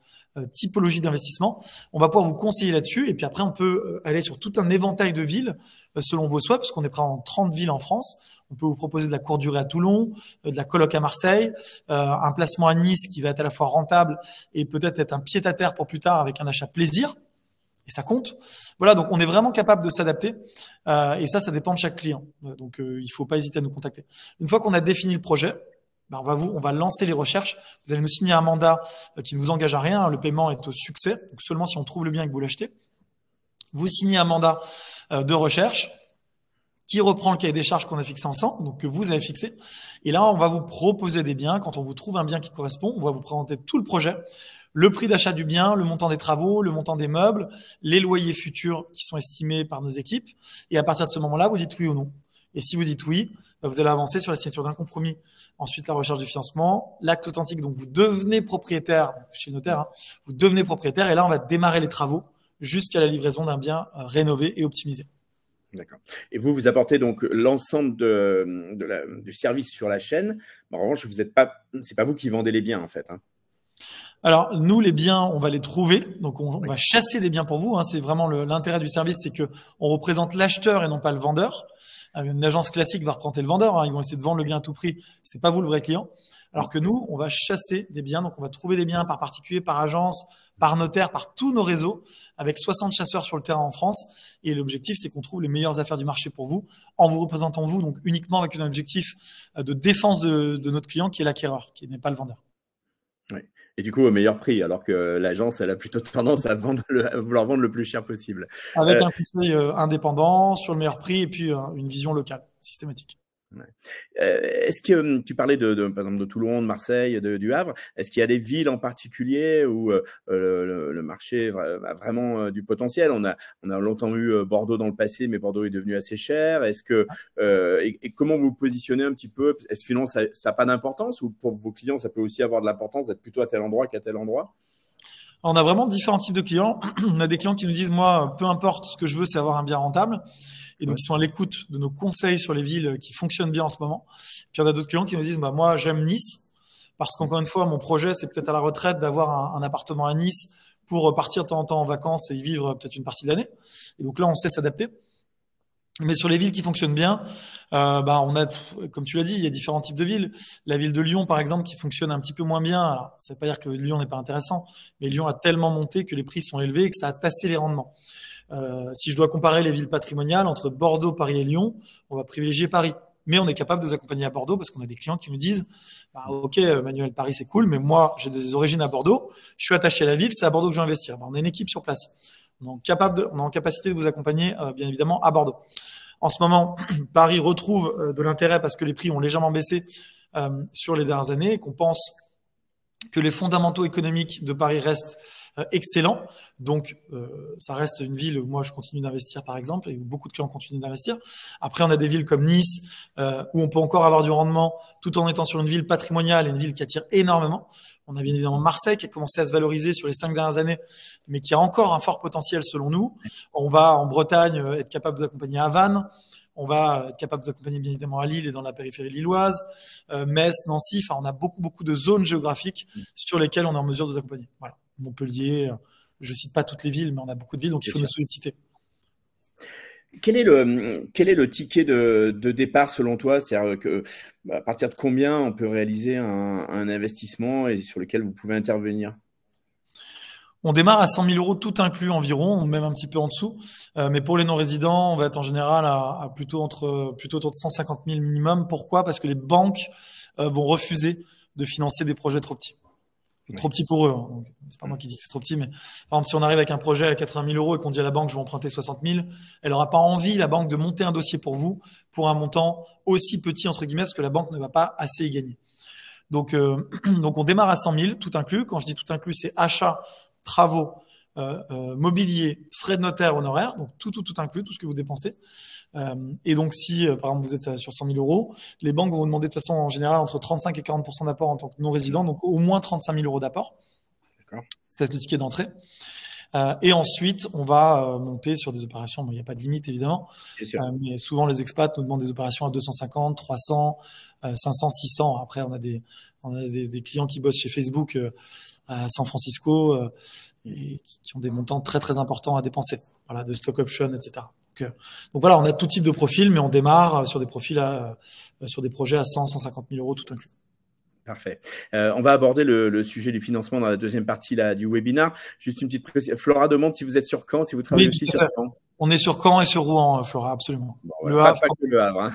typologies d'investissement. On va pouvoir vous conseiller là-dessus. Et puis après, on peut aller sur tout un éventail de villes selon vos souhaits, parce qu'on est prêt en 30 villes en France. On peut vous proposer de la courte durée à Toulon, de la coloc à Marseille, un placement à Nice qui va être à la fois rentable et peut-être être un pied-à-terre pour plus tard avec un achat plaisir. Et ça compte. Voilà, donc on est vraiment capable de s'adapter. Et ça dépend de chaque client. Donc il faut pas hésiter à nous contacter. Une fois qu'on a défini le projet, on va lancer les recherches. Vous allez nous signer un mandat qui ne vous engage à rien. Le paiement est au succès. Donc seulement si on trouve le bien et que vous l'achetez. Vous signez un mandat de recherche qui reprend le cahier des charges qu'on a fixé ensemble, donc que vous avez fixé. Et là, on va vous proposer des biens. Quand on vous trouve un bien qui correspond, on va vous présenter tout le projet, le prix d'achat du bien, le montant des travaux, le montant des meubles, les loyers futurs qui sont estimés par nos équipes. Et à partir de ce moment-là, vous dites oui ou non. Et si vous dites oui, vous allez avancer sur la signature d'un compromis. Ensuite, la recherche du financement, l'acte authentique. Donc, vous devenez propriétaire chez le notaire. Vous devenez propriétaire. Et là, on va démarrer les travaux jusqu'à la livraison d'un bien rénové et optimisé. D'accord. Et vous apportez donc l'ensemble du service sur la chaîne. En revanche, c'est pas vous qui vendez les biens en fait. Hein. Alors, nous, les biens, on va les trouver. Donc, on va chasser des biens pour vous. Hein. C'est vraiment l'intérêt du service, c'est que on représente l'acheteur et non pas le vendeur. Une agence classique va représenter le vendeur. Hein. Ils vont essayer de vendre le bien à tout prix. C'est pas vous le vrai client. Alors que nous, on va chasser des biens. Donc, on va trouver des biens par particulier, par agence, par notaire, par tous nos réseaux, avec 60 chasseurs sur le terrain en France. Et l'objectif, c'est qu'on trouve les meilleures affaires du marché pour vous, en vous représentant vous, donc uniquement avec un objectif de défense de notre client, qui est l'acquéreur, qui n'est pas le vendeur. Oui. Et du coup, au meilleur prix, alors que l'agence, elle a plutôt tendance à vouloir vendre le plus cher possible. Avec un conseil indépendant sur le meilleur prix et puis une vision locale, systématique. Ouais. Est-ce que tu parlais par exemple de Toulon, de Marseille, du Havre? Est-ce qu'il y a des villes en particulier où le marché a vraiment du potentiel? On a longtemps eu Bordeaux dans le passé, mais Bordeaux est devenu assez cher. Est-ce que et comment vous positionnez un petit peu? Est-ce que finalement ça n'a pas d'importance, ou pour vos clients ça peut aussi avoir de l'importance d'être plutôt à tel endroit qu'à tel endroit? On a vraiment différents types de clients. On a des clients qui nous disent, moi, peu importe, ce que je veux, c'est avoir un bien rentable. Et donc, ils sont à l'écoute de nos conseils sur les villes qui fonctionnent bien en ce moment. Puis, on a d'autres clients qui nous disent, moi, j'aime Nice, parce qu'encore une fois, mon projet, c'est peut-être à la retraite d'avoir un appartement à Nice pour partir de temps en temps en vacances et y vivre peut-être une partie de l'année. Et donc là, on sait s'adapter. Mais sur les villes qui fonctionnent bien, on a, comme tu l'as dit, il y a différents types de villes. La ville de Lyon, par exemple, qui fonctionne un petit peu moins bien. Alors, ça ne veut pas dire que Lyon n'est pas intéressant, mais Lyon a tellement monté que les prix sont élevés et que ça a tassé les rendements. Si je dois comparer les villes patrimoniales entre Bordeaux, Paris et Lyon, on va privilégier Paris. Mais on est capable de vous accompagner à Bordeaux parce qu'on a des clients qui nous disent, OK, Manuel, Paris, c'est cool, mais moi, j'ai des origines à Bordeaux. Je suis attaché à la ville, c'est à Bordeaux que je vais investir. On a une équipe sur place. On est en capacité de vous accompagner, bien évidemment, à Bordeaux. En ce moment, Paris retrouve de l'intérêt parce que les prix ont légèrement baissé sur les dernières années et qu'on pense que les fondamentaux économiques de Paris restent excellents. Donc, ça reste une ville où moi, je continue d'investir, par exemple, et où beaucoup de clients continuent d'investir. Après, on a des villes comme Nice, où on peut encore avoir du rendement tout en étant sur une ville patrimoniale et une ville qui attire énormément. On a bien évidemment Marseille qui a commencé à se valoriser sur les 5 dernières années, mais qui a encore un fort potentiel selon nous. On va en Bretagne être capable de vous accompagner à Vannes. On va être capable de vous accompagner bien évidemment à Lille et dans la périphérie lilloise, Metz, Nancy. Enfin, on a beaucoup de zones géographiques sur lesquelles on est en mesure de vous accompagner. Voilà. Montpellier, je cite pas toutes les villes, mais on a beaucoup de villes, donc il faut nous solliciter. Quel est le ticket de départ selon toi? C'est-à-dire à partir de combien on peut réaliser un investissement et sur lequel vous pouvez intervenir? On démarre à 100 000 euros tout inclus environ, même un petit peu en dessous. Mais pour les non-résidents, on va être en général plutôt autour de 150 000 minimum. Pourquoi? Parce que les banques vont refuser de financer des projets trop petits. Trop petit pour eux. Hein. C'est pas moi qui dis que c'est trop petit, mais par exemple, si on arrive avec un projet à 80 000 euros et qu'on dit à la banque, je vais emprunter 60 000, elle n'aura pas envie, la banque, de monter un dossier pour vous pour un montant aussi petit, entre guillemets, parce que la banque ne va pas assez y gagner. Donc, on démarre à 100 000, tout inclus. Quand je dis tout inclus, c'est achat, travaux, mobilier, frais de notaire, honoraires, donc tout inclus, tout ce que vous dépensez. Et donc, si, par exemple, vous êtes sur 100 000 euros, les banques vont vous demander de toute façon, en général, entre 35 et 40% d'apport en tant que non-résident, donc au moins 35 000 euros d'apport. C'est le ticket d'entrée. Et ensuite, on va monter sur des opérations. Bon, il n'y a pas de limite, évidemment. Mais souvent, les expats nous demandent des opérations à 250, 300, 500, 600. Après, on a des clients qui bossent chez Facebook à San Francisco et qui ont des montants très, très importants à dépenser. Voilà, de stock option, etc. Donc voilà, on a tout type de profil, mais on démarre sur des profils sur des projets à 100, 150 000 euros tout inclus. Parfait. On va aborder le sujet du financement dans la deuxième partie là, du webinaire. Juste une petite précision. Flora demande si vous êtes sur Caen, si vous travaillez aussi sur Caen. On est sur Caen et sur Rouen, Flora, absolument. Bon, voilà, pas que le Havre. Hein.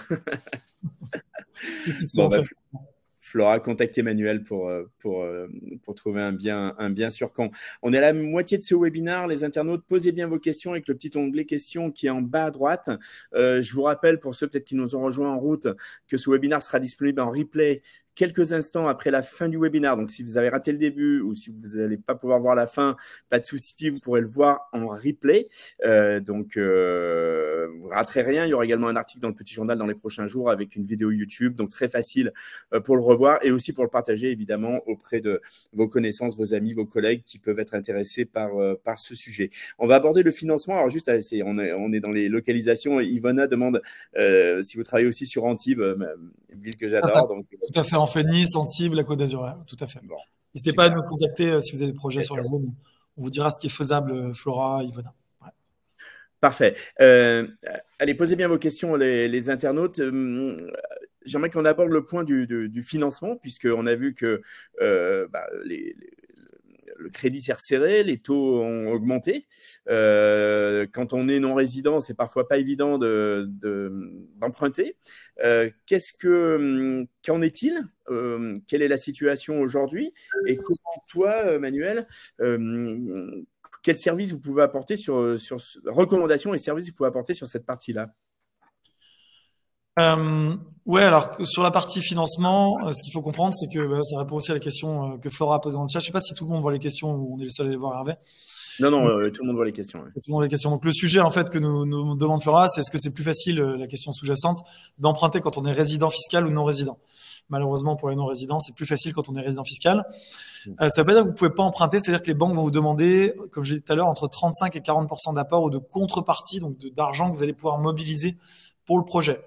Flora, contactez Emmanuel pour trouver un bien sur Caen. On est à la moitié de ce webinaire. Les internautes, posez bien vos questions avec le petit onglet questions qui est en bas à droite. Je vous rappelle, pour ceux peut-être qui nous ont rejoints en route, que ce webinaire sera disponible en replay quelques instants après la fin du webinaire. Donc, si vous avez raté le début ou si vous n'allez pas pouvoir voir la fin, pas de souci, vous pourrez le voir en replay. Donc, vous ne raterez rien. Il y aura également un article dans le Petit Journal dans les prochains jours avec une vidéo YouTube. Donc, très facile pour le revoir et aussi pour le partager, évidemment, auprès de vos connaissances, vos amis, vos collègues qui peuvent être intéressés par ce sujet. On va aborder le financement. Alors, juste, on est dans les localisations. Yvonna demande si vous travaillez aussi sur Antibes, ville que j'adore. Tout à fait. On fait Nice, Antibes, la Côte d'Azur. Tout à fait. Bon, n'hésitez pas à nous contacter si vous avez des projets sur la zone. On vous dira ce qui est faisable, Flora, Yvonna. Ouais. Parfait. Allez, posez bien vos questions, les internautes. J'aimerais qu'on aborde le point du financement, puisqu'on a vu que le crédit s'est resserré, les taux ont augmenté. Quand on est non-résident, c'est parfois pas évident d'emprunter. Qu'en est-il? Quelle est la situation aujourd'hui? Et comment toi, Manuel, quels services vous pouvez apporter recommandations et services vous pouvez apporter sur cette partie-là? Ouais, alors sur la partie financement, ce qu'il faut comprendre, c'est que ça répond aussi à la question que Flora a posée dans le chat. Je ne sais pas si tout le monde voit les questions ou on est le seul à les voir, Hervé. Non, tout le monde voit les questions. Ouais. Tout le monde voit les questions. Donc le sujet en fait que nous demande Flora, c'est est-ce que c'est plus facile, la question sous-jacente, d'emprunter quand on est résident fiscal ou non résident? Malheureusement, pour les non-résidents, c'est plus facile quand on est résident fiscal. Ça veut pas dire que vous pouvez pas emprunter, c'est-à-dire que les banques vont vous demander, comme j'ai dit tout à l'heure, entre 35 et 40% d'apport ou de contrepartie, donc d'argent que vous allez pouvoir mobiliser pour le projet.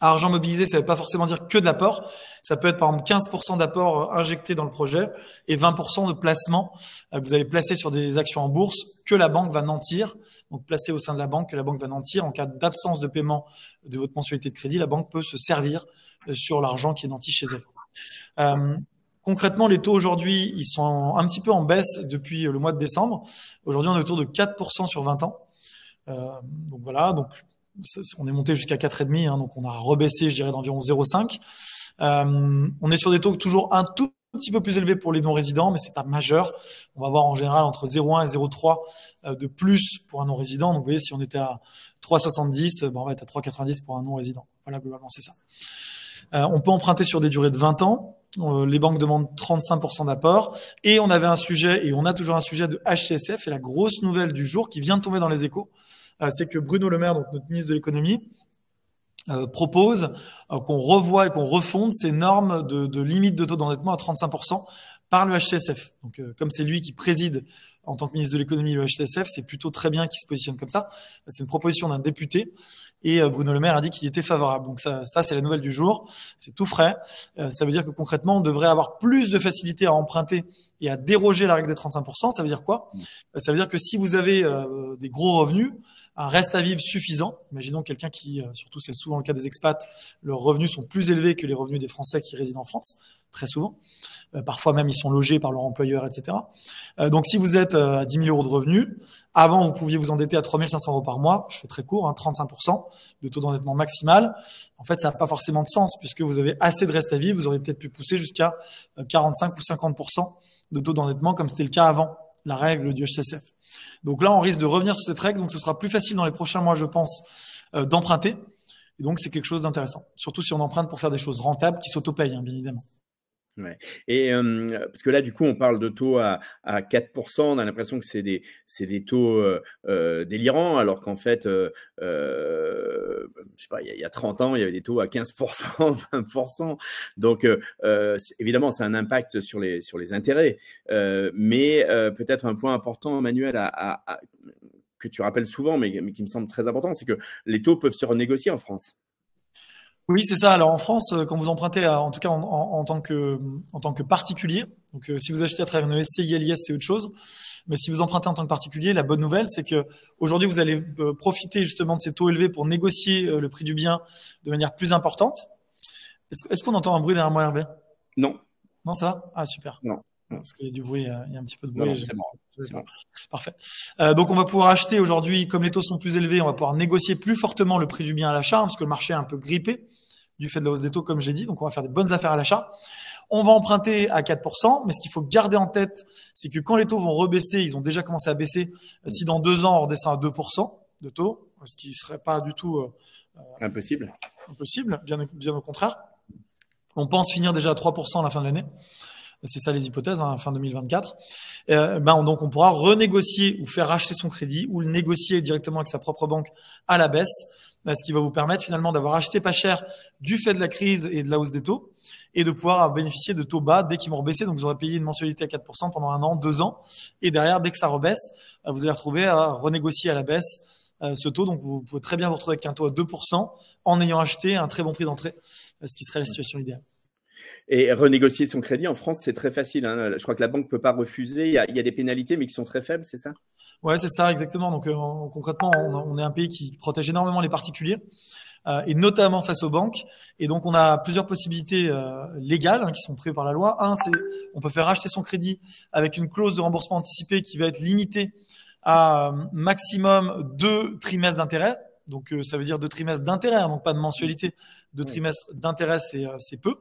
Argent mobilisé, ça ne veut pas forcément dire que de l'apport. Ça peut être par exemple 15% d'apport injecté dans le projet et 20% de placement que vous allez placer sur des actions en bourse que la banque va nantir. Donc placé au sein de la banque, que la banque va nantir. En cas d'absence de paiement de votre mensualité de crédit, la banque peut se servir sur l'argent qui est nanti chez elle. Concrètement, les taux aujourd'hui, ils sont un petit peu en baisse depuis le mois de décembre. Aujourd'hui, on est autour de 4% sur 20 ans. Donc voilà, donc on est monté jusqu'à 4,5, hein, donc on a rebaissé, je dirais, d'environ 0,5. On est sur des taux toujours un tout petit peu plus élevés pour les non-résidents, mais c'est pas majeur. On va avoir en général entre 0,1 et 0,3 de plus pour un non-résident. Donc vous voyez, si on était à 3,70, on va être à 3,90 pour un non-résident. Voilà, globalement, c'est ça. On peut emprunter sur des durées de 20 ans. Les banques demandent 35% d'apport. Et on avait un sujet, et on a toujours un sujet de HCSF. Et la grosse nouvelle du jour qui vient de tomber dans les échos, c'est que Bruno Le Maire, donc notre ministre de l'économie, propose qu'on revoie et qu'on refonde ces normes de limite de taux d'endettement à 35% par le HCSF. Donc, comme c'est lui qui préside en tant que ministre de l'économie le HCSF, c'est plutôt très bien qu'il se positionne comme ça. C'est une proposition d'un député et Bruno Le Maire a dit qu'il était favorable. Donc ça c'est la nouvelle du jour. C'est tout frais. Ça veut dire que concrètement, on devrait avoir plus de facilité à emprunter et à déroger à la règle des 35%. Ça veut dire quoi? Ça veut dire que si vous avez des gros revenus, un reste à vivre suffisant. Imaginons quelqu'un qui, surtout c'est souvent le cas des expats, leurs revenus sont plus élevés que les revenus des Français qui résident en France, très souvent. Parfois même, ils sont logés par leur employeur, etc. Donc, si vous êtes à 10 000 euros de revenus. Avant, vous pouviez vous endetter à 3 500 euros par mois. Je fais très court, 35% de taux d'endettement maximal. En fait, ça n'a pas forcément de sens puisque vous avez assez de reste à vivre. Vous auriez peut-être pu pousser jusqu'à 45 ou 50% de taux d'endettement comme c'était le cas avant la règle du HCSF. Donc là, on risque de revenir sur cette règle. Donc, ce sera plus facile dans les prochains mois, je pense, d'emprunter. Et donc, c'est quelque chose d'intéressant. Surtout si on emprunte pour faire des choses rentables qui s'autopayent, bien évidemment. Ouais. Et parce que là, du coup, on parle de taux à 4%. On a l'impression que c'est des taux délirants, alors qu'en fait, je sais pas, il y a 30 ans, il y avait des taux à 15%, 20%. Donc, évidemment, c'est un impact sur les intérêts. Mais peut-être un point important, Manuel, que tu rappelles souvent, mais qui me semble très important, c'est que les taux peuvent se renégocier en France. Oui, c'est ça. Alors en France, quand vous empruntez, en tout cas en tant que particulier, donc si vous achetez à travers une SCI, LIS, c'est autre chose. Mais si vous empruntez en tant que particulier, la bonne nouvelle, c'est que aujourd'hui vous allez profiter justement de ces taux élevés pour négocier le prix du bien de manière plus importante. Est-ce qu'on entend un bruit derrière moi, Hervé? Non. Non, ça va? Ah, super. Non. Parce qu'il y a du bruit, il y a un petit peu de bruit. Non, c'est bon. C'est bon. Parfait. Donc, on va pouvoir acheter aujourd'hui, comme les taux sont plus élevés, on va pouvoir négocier plus fortement le prix du bien à l'achat, parce que le marché est un peu grippé du fait de la hausse des taux, comme je l'ai dit. Donc, on va faire des bonnes affaires à l'achat. On va emprunter à 4%, mais ce qu'il faut garder en tête, c'est que quand les taux vont rebaisser, ils ont déjà commencé à baisser. Si dans 2 ans, on redescend à 2% de taux, ce qui ne serait pas du tout impossible, bien au contraire. On pense finir déjà à 3% à la fin de l'année. C'est ça les hypothèses, fin 2024. Donc, on pourra renégocier ou faire racheter son crédit ou le négocier directement avec sa propre banque à la baisse, ce qui va vous permettre finalement d'avoir acheté pas cher du fait de la crise et de la hausse des taux et de pouvoir bénéficier de taux bas dès qu'ils vont rebaisser. Donc, vous aurez payé une mensualité à 4% pendant 1 an, 2 ans. Et derrière, dès que ça rebaisse, vous allez retrouver à renégocier à la baisse ce taux. Donc, vous pouvez très bien vous retrouver avec un taux à 2% en ayant acheté un très bon prix d'entrée, ce qui serait la situation idéale. Et renégocier son crédit en France, c'est très facile. Je crois que la banque ne peut pas refuser. Il y a des pénalités, mais qui sont très faibles, c'est ça? Ouais, c'est ça, exactement. Donc, concrètement, on est un pays qui protège énormément les particuliers, et notamment face aux banques. Et donc, on a plusieurs possibilités légales qui sont prévues par la loi. C'est on peut faire racheter son crédit avec une clause de remboursement anticipé qui va être limitée à maximum 2 trimestres d'intérêt. Donc, ça veut dire 2 trimestres d'intérêt, donc pas de mensualité. 2 trimestres d'intérêt, c'est peu.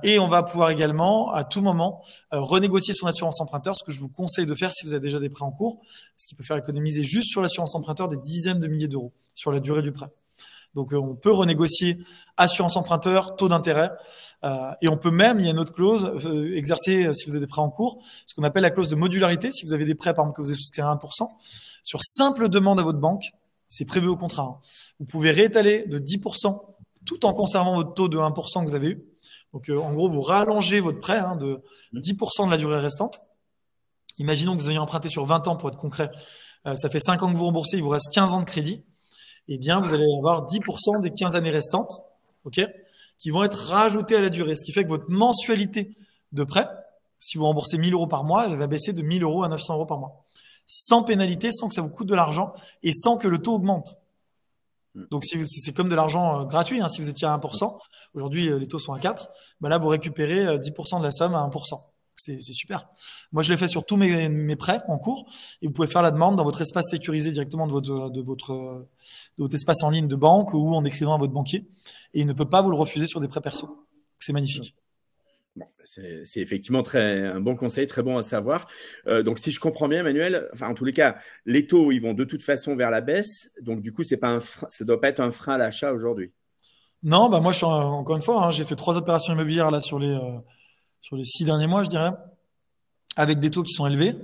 Et on va pouvoir également, à tout moment, renégocier son assurance emprunteur, ce que je vous conseille de faire si vous avez déjà des prêts en cours, ce qui peut faire économiser juste sur l'assurance emprunteur des dizaines de milliers d'euros sur la durée du prêt. Donc, on peut renégocier assurance emprunteur, taux d'intérêt, et on peut même, il y a une autre clause, exercer, si vous avez des prêts en cours, ce qu'on appelle la clause de modularité. Si vous avez des prêts, par exemple, que vous avez souscrit à 1%, sur simple demande à votre banque, c'est prévu au contrat. Vous pouvez réétaler de 10% tout en conservant votre taux de 1% que vous avez eu. Donc, en gros, vous rallongez votre prêt de 10% de la durée restante. Imaginons que vous ayez emprunté sur 20 ans, pour être concret. Ça fait 5 ans que vous remboursez, il vous reste 15 ans de crédit. Eh bien, vous allez avoir 10% des 15 années restantes, qui vont être rajoutées à la durée. Ce qui fait que votre mensualité de prêt, si vous remboursez 1 000 euros par mois, elle va baisser de 1 000 euros à 900 euros par mois. Sans pénalité, sans que ça vous coûte de l'argent et sans que le taux augmente. Donc, c'est comme de l'argent gratuit. Si vous étiez à 1%, aujourd'hui, les taux sont à 4%. Là, vous récupérez 10% de la somme à 1%. C'est super. Moi, je l'ai fait sur tous mes prêts en cours. Et vous pouvez faire la demande dans votre espace sécurisé directement de votre espace en ligne de banque ou en écrivant à votre banquier. Et il ne peut pas vous le refuser sur des prêts perso. C'est magnifique. Bon, c'est effectivement un bon conseil, très bon à savoir. Donc, si je comprends bien, Emmanuel, en tous les cas, les taux, ils vont de toute façon vers la baisse. Donc, du coup, ça ne doit pas être un frein à l'achat aujourd'hui. Non, moi, je suis encore une fois, j'ai fait 3 opérations immobilières là sur les 6 derniers mois, je dirais, avec des taux qui sont élevés.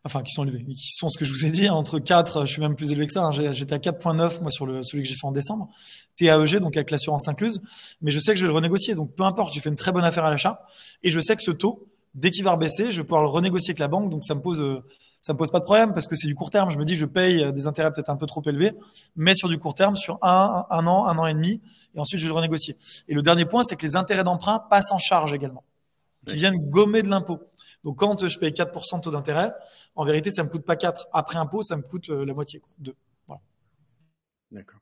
Enfin, qui sont élevés, qui sont ce que je vous ai dit, entre 4, je suis même plus élevé que ça. J'étais à 4,9 moi sur celui que j'ai fait en décembre, TAEG, donc avec l'assurance incluse. Mais je sais que je vais le renégocier, donc peu importe, j'ai fait une très bonne affaire à l'achat. Et je sais que ce taux, dès qu'il va rebaisser, je vais pouvoir le renégocier avec la banque, donc ça me pose pas de problème parce que c'est du court terme. Je me dis, je paye des intérêts peut-être un peu trop élevés, mais sur du court terme, sur un an et demi, et ensuite je vais le renégocier. Et le dernier point, c'est que les intérêts d'emprunt passent en charge également, qui viennent gommer de l'impôt. Donc, quand je paye 4% de taux d'intérêt, en vérité, ça me coûte pas 4. Après impôt, ça me coûte la moitié, 2. Voilà. D'accord.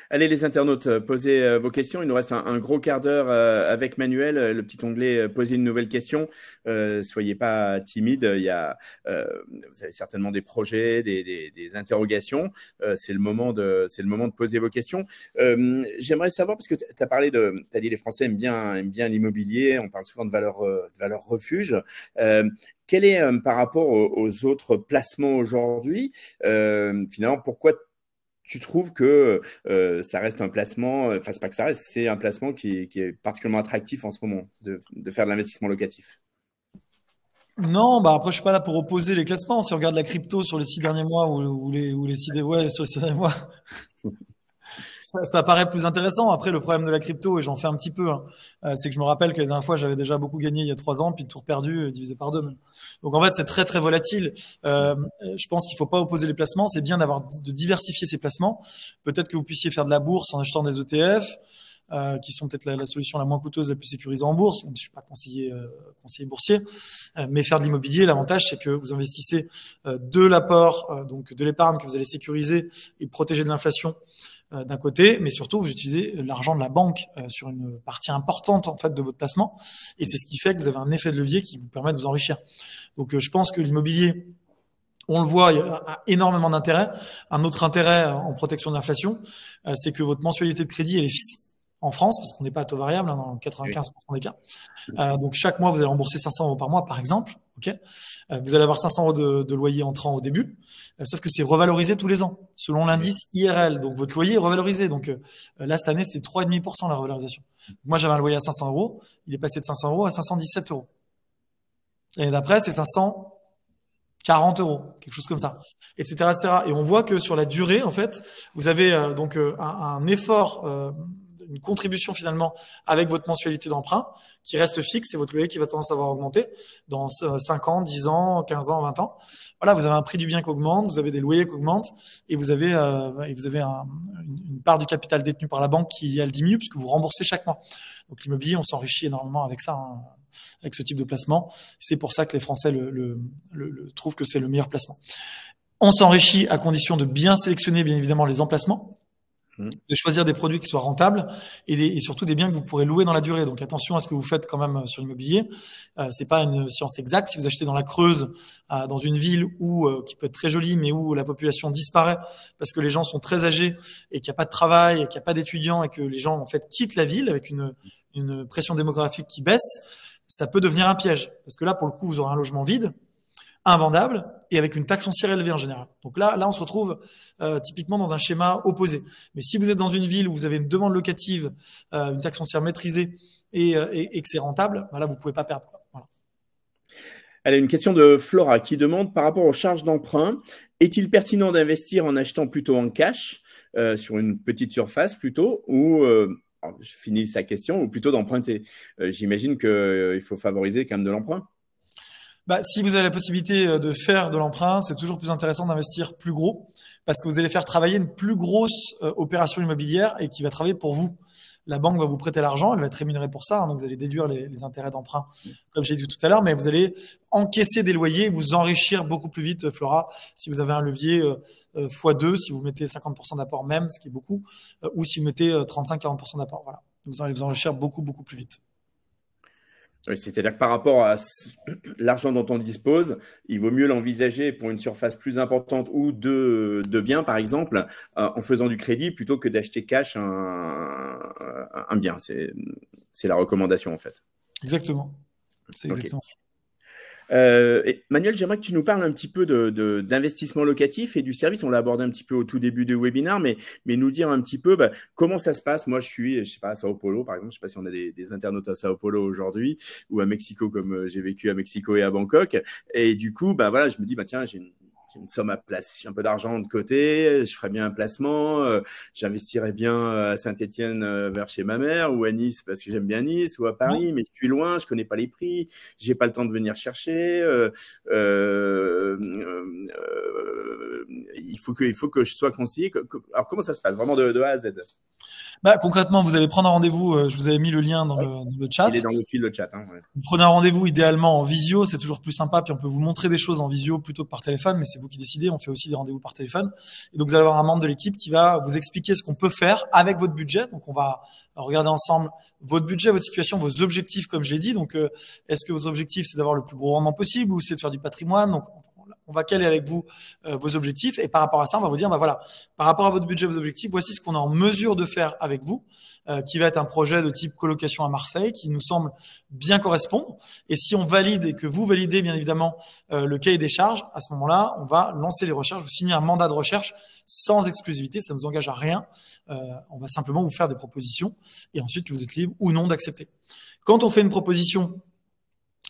Allez, les internautes, posez vos questions. Il nous reste un gros quart d'heure avec Manuel. Le petit onglet poser une nouvelle question. Soyez pas timide. Vous avez certainement des projets, des interrogations. C'est le moment de poser vos questions. J'aimerais savoir, parce que tu as parlé t'as dit les Français aiment bien l'immobilier. On parle souvent de valeur refuge. Quel est, par rapport aux autres placements aujourd'hui, finalement, pourquoi tu trouves que ça reste un placement, enfin, c'est pas que ça reste, c'est un placement qui est particulièrement attractif en ce moment de faire de l'investissement locatif? Non, bah après, je suis pas là pour opposer les classements. Si on regarde la crypto sur les 6 derniers mois ou les sur les 6 derniers mois, ça paraît plus intéressant. Après, le problème de la crypto, et j'en fais un petit peu, hein, c'est que je me rappelle que la dernière fois, j'avais déjà beaucoup gagné il y a 3 ans, puis tout perdu, divisé par deux. Donc en fait, c'est très très volatile. Je pense qu'il faut pas opposer les placements. C'est bien de diversifier ses placements. Peut-être que vous puissiez faire de la bourse en achetant des ETF. Qui sont peut-être la solution la moins coûteuse, la plus sécurisée en bourse. Je suis pas conseiller boursier, mais faire de l'immobilier, l'avantage c'est que vous investissez de l'apport, donc de l'épargne que vous allez sécuriser et protéger de l'inflation d'un côté, mais surtout vous utilisez l'argent de la banque sur une partie importante en fait de votre placement, et c'est ce qui fait que vous avez un effet de levier qui vous permet de vous enrichir. Donc je pense que l'immobilier, on le voit, il y a énormément d'intérêt. Un autre intérêt en protection de l'inflation, c'est que votre mensualité de crédit elle est fixe en France, parce qu'on n'est pas à taux variable, hein, dans 95% des cas. Donc chaque mois, vous allez rembourser 500 euros par mois, par exemple. Okay, vous allez avoir 500 euros de loyer entrant au début, sauf que c'est revalorisé tous les ans, selon l'indice IRL. Donc votre loyer est revalorisé. Donc là, cette année, c'était 3,5% la revalorisation. Moi, j'avais un loyer à 500 euros, il est passé de 500 euros à 517 euros. L'année d'après, c'est 540 euros, quelque chose comme ça, etc., etc. Et on voit que sur la durée, en fait, vous avez un effort, une contribution finalement avec votre mensualité d'emprunt qui reste fixe, et votre loyer qui va tendance à avoir augmenté dans 5 ans, 10 ans, 15 ans, 20 ans. Voilà, vous avez un prix du bien qui augmente, vous avez des loyers qui augmentent, et vous avez une part du capital détenu par la banque qui, elle, diminue puisque vous remboursez chaque mois. Donc l'immobilier, on s'enrichit énormément avec ça, hein, avec ce type de placement. C'est pour ça que les Français trouvent que c'est le meilleur placement. On s'enrichit à condition de bien sélectionner, bien évidemment, les emplacements, de choisir des produits qui soient rentables et surtout des biens que vous pourrez louer dans la durée. Donc attention à ce que vous faites quand même sur l'immobilier. C'est pas une science exacte. Si vous achetez dans la Creuse, dans une ville qui peut être très jolie, mais où la population disparaît parce que les gens sont très âgés et qu'il n'y a pas de travail, et qu'il n'y a pas d'étudiants, et que les gens en fait quittent la ville avec une pression démographique qui baisse, ça peut devenir un piège. Parce que là, pour le coup, vous aurez un logement vide, invendable, et avec une taxe foncière élevée en général. Donc là, on se retrouve typiquement dans un schéma opposé. Mais si vous êtes dans une ville où vous avez une demande locative, une taxe foncière maîtrisée et que c'est rentable, là, vous pouvez pas perdre, quoi. Voilà. Allez, une question de Flora qui demande, par rapport aux charges d'emprunt, est-il pertinent d'investir en achetant plutôt en cash, sur une petite surface plutôt, ou je finis sa question, ou plutôt d'emprunter? J'imagine qu'il faut favoriser quand même de l'emprunt. Si vous avez la possibilité de faire de l'emprunt, c'est toujours plus intéressant d'investir plus gros, parce que vous allez faire travailler une plus grosse opération immobilière et qui va travailler pour vous. La banque va vous prêter l'argent, elle va être rémunérée pour ça, hein, donc vous allez déduire les intérêts d'emprunt, comme j'ai dit tout à l'heure, mais vous allez encaisser des loyers, vous enrichir beaucoup plus vite, Flora, si vous avez un levier x2, si vous mettez 50% d'apport même, ce qui est beaucoup, ou si vous mettez 35-40% d'apport. Voilà. Vous allez vous enrichir beaucoup, beaucoup plus vite. Oui, c'est-à-dire que par rapport à l'argent dont on dispose, il vaut mieux l'envisager pour une surface plus importante ou de biens, par exemple, en faisant du crédit plutôt que d'acheter cash un bien. C'est la recommandation, en fait. Exactement. C'est exactement ça. Manuel, j'aimerais que tu nous parles un petit peu d'investissement locatif et du service. On l'a abordé un petit peu au tout début du webinaire, mais nous dire un petit peu comment ça se passe. Moi, je sais pas, à Sao Paulo, par exemple. Je sais pas si on a des internautes à Sao Paulo aujourd'hui ou à Mexico, comme j'ai vécu à Mexico et à Bangkok. Et du coup, voilà, je me dis, tiens, j'ai une somme à placer, j'ai un peu d'argent de côté, je ferais bien un placement, j'investirais bien à Saint-Étienne vers chez ma mère, ou à Nice parce que j'aime bien Nice, ou à Paris, mais je suis loin, je connais pas les prix, j'ai pas le temps de venir chercher, il faut que je sois conseillé. Alors, comment ça se passe vraiment de A à Z? Concrètement, vous allez prendre un rendez-vous. Je vous avais mis le lien dans le chat. Il est dans le fil, le chat. Hein, ouais. Vous prenez un rendez-vous idéalement en visio, c'est toujours plus sympa. Puis on peut vous montrer des choses en visio plutôt que par téléphone, mais c'est vous qui décidez. On fait aussi des rendez-vous par téléphone. Et donc vous allez avoir un membre de l'équipe qui va vous expliquer ce qu'on peut faire avec votre budget. Donc on va regarder ensemble votre budget, votre situation, vos objectifs, comme je l'ai dit. Donc est-ce que votre objectif c'est d'avoir le plus gros rendement possible ou c'est de faire du patrimoine? Donc on va caler avec vous vos objectifs et par rapport à ça, on va vous dire, voilà, par rapport à votre budget, vos objectifs, voici ce qu'on est en mesure de faire avec vous, qui va être un projet de type colocation à Marseille, qui nous semble bien correspondre. Et si on valide et que vous validez bien évidemment le cahier des charges, à ce moment-là, on va lancer les recherches, vous signez un mandat de recherche sans exclusivité, ça ne nous engage à rien. On va simplement vous faire des propositions et ensuite que vous êtes libre ou non d'accepter. Quand on fait une proposition,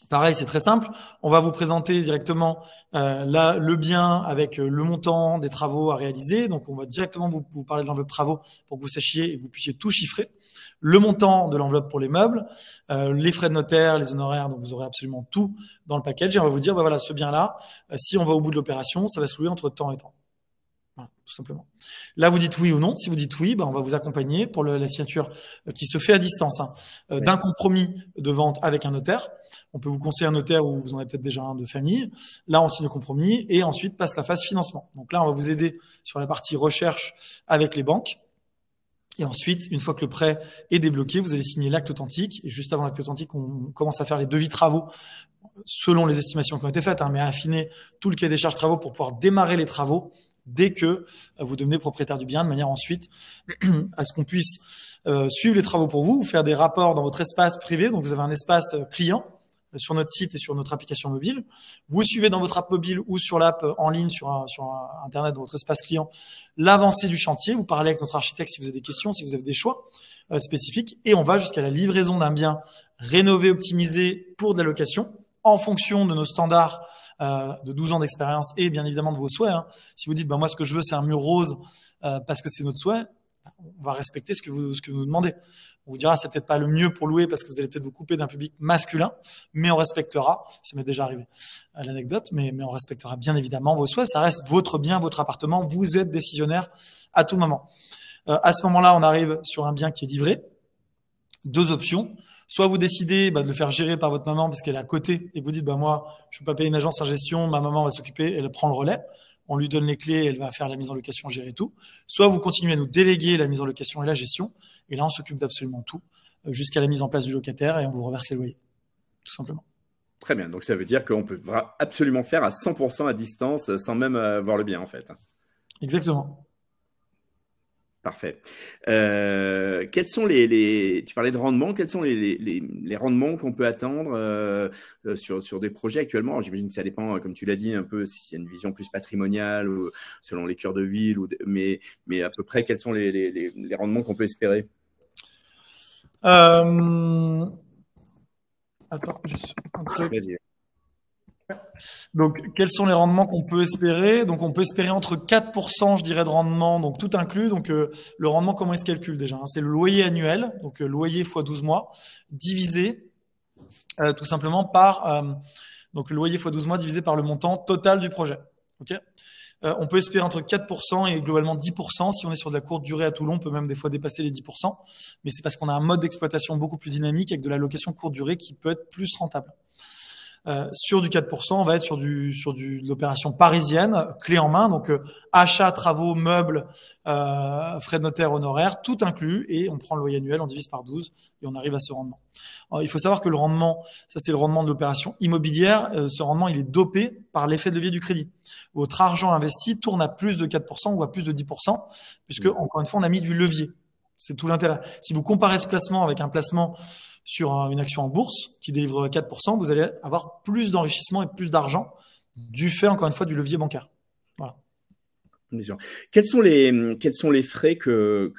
pareil, c'est très simple. On va vous présenter directement le bien avec le montant des travaux à réaliser. Donc, on va directement vous parler de l'enveloppe travaux pour que vous sachiez et que vous puissiez tout chiffrer. Le montant de l'enveloppe pour les meubles, les frais de notaire, les honoraires. Donc, vous aurez absolument tout dans le package. Et on va vous dire, voilà, ce bien-là, si on va au bout de l'opération, ça va se louer entre temps et temps. Voilà, tout simplement. Là, vous dites oui ou non. Si vous dites oui, on va vous accompagner pour la signature qui se fait à distance d'un compromis de vente avec un notaire. On peut vous conseiller un notaire ou vous en avez peut-être déjà un de famille. Là, on signe le compromis et ensuite passe la phase financement. Donc là, on va vous aider sur la partie recherche avec les banques. Et ensuite, une fois que le prêt est débloqué, vous allez signer l'acte authentique. Et juste avant l'acte authentique, on commence à faire les devis travaux selon les estimations qui ont été faites, mais à affiner tout le cahier des charges travaux pour pouvoir démarrer les travaux dès que vous devenez propriétaire du bien, de manière ensuite à ce qu'on puisse suivre les travaux pour vous faire des rapports dans votre espace privé. Donc, vous avez un espace client sur notre site et sur notre application mobile. Vous suivez dans votre app mobile ou sur l'app en ligne, sur Internet, dans votre espace client, l'avancée du chantier. Vous parlez avec notre architecte si vous avez des questions, si vous avez des choix spécifiques. Et on va jusqu'à la livraison d'un bien rénové, optimisé pour de la location en fonction de nos standards de 12 ans d'expérience et bien évidemment de vos souhaits. Si vous dites, moi, ce que je veux, c'est un mur rose parce que c'est notre souhait, on va respecter ce que vous nous demandez. On vous dira, c'est peut-être pas le mieux pour louer parce que vous allez peut-être vous couper d'un public masculin, mais on respectera, ça m'est déjà arrivé l'anecdote, mais on respectera bien évidemment vos souhaits. Ça reste votre bien, votre appartement. Vous êtes décisionnaire à tout moment. À ce moment-là, on arrive sur un bien qui est livré. Deux options. Soit vous décidez de le faire gérer par votre maman parce qu'elle est à côté et vous dites, moi, je ne peux pas payer une agence en gestion, ma maman va s'occuper, elle prend le relais. On lui donne les clés, elle va faire la mise en location, gérer tout. Soit vous continuez à nous déléguer la mise en location et la gestion. Et là, on s'occupe d'absolument tout jusqu'à la mise en place du locataire et on vous reverse les loyers, tout simplement. Très bien. Donc, ça veut dire qu'on peut absolument faire à 100% à distance sans même voir le bien, en fait. Exactement. Parfait. Quels sont tu parlais de rendement, quels sont les rendements qu'on peut attendre sur des projets actuellement? J'imagine que ça dépend, comme tu l'as dit, un peu s'il y a une vision plus patrimoniale ou selon les cœurs de ville, mais à peu près, quels sont les rendements qu'on peut espérer? Attends, juste un truc. Vas-y. Donc, quels sont les rendements qu'on peut espérer? Donc, on peut espérer entre 4%, je dirais, de rendement, donc tout inclus. Donc, le rendement, comment il se calcule déjà? C'est le loyer annuel, donc loyer x 12 mois, divisé tout simplement par donc le loyer x 12 mois divisé par le montant total du projet. Ok. On peut espérer entre 4% et globalement 10%. Si on est sur de la courte durée à Toulon, on peut même des fois dépasser les 10%. Mais c'est parce qu'on a un mode d'exploitation beaucoup plus dynamique avec de la location courte durée qui peut être plus rentable. Sur du 4%, on va être sur de l'opération parisienne, clé en main, donc achat, travaux, meubles, frais de notaire, honoraires, tout inclus, et on prend le loyer annuel, on divise par 12 et on arrive à ce rendement. Alors, il faut savoir que le rendement, ça c'est le rendement de l'opération immobilière, ce rendement il est dopé par l'effet de levier du crédit. Votre argent investi tourne à plus de 4% ou à plus de 10%, puisque encore une fois on a mis du levier. C'est tout l'intérêt. Si vous comparez ce placement avec un placement sur une action en bourse qui délivre 4%, vous allez avoir plus d'enrichissement et plus d'argent du fait, encore une fois, du levier bancaire. Voilà. Bien sûr. Quels sont les frais que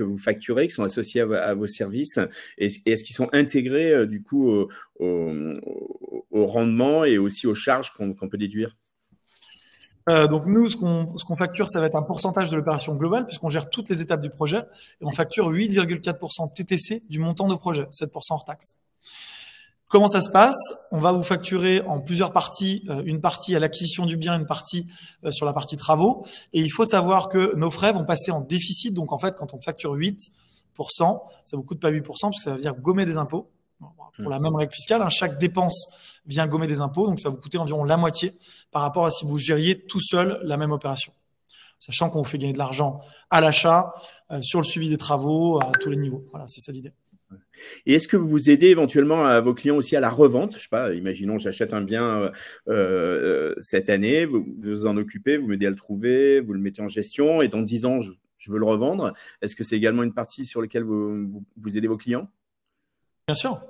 vous facturez, qui sont associés à vos services, et est-ce qu'ils sont intégrés du coup au rendement et aussi aux charges qu'on peut déduire? Donc nous, ce qu'on facture, ça va être un pourcentage de l'opération globale puisqu'on gère toutes les étapes du projet et on facture 8,4% TTC du montant de projet, 7% hors taxe. Comment ça se passe? On va vous facturer en plusieurs parties, une partie à l'acquisition du bien, une partie sur la partie travaux. Et il faut savoir que nos frais vont passer en déficit. Donc en fait, quand on facture 8%, ça vous coûte pas 8% parce que ça veut dire gommer des impôts. Pour la même règle fiscale, chaque dépense vient gommer des impôts, donc ça va vous coûter environ la moitié par rapport à si vous gériez tout seul la même opération. Sachant qu'on vous fait gagner de l'argent à l'achat, sur le suivi des travaux, à tous les niveaux. Voilà, c'est ça l'idée. Et est-ce que vous aidez éventuellement à vos clients aussi à la revente? Je sais pas, imaginons j'achète un bien cette année, vous vous en occupez, vous m'aidez à le trouver, vous le mettez en gestion et dans 10 ans, je veux le revendre. Est-ce que c'est également une partie sur laquelle vous aidez vos clients? Bien sûr.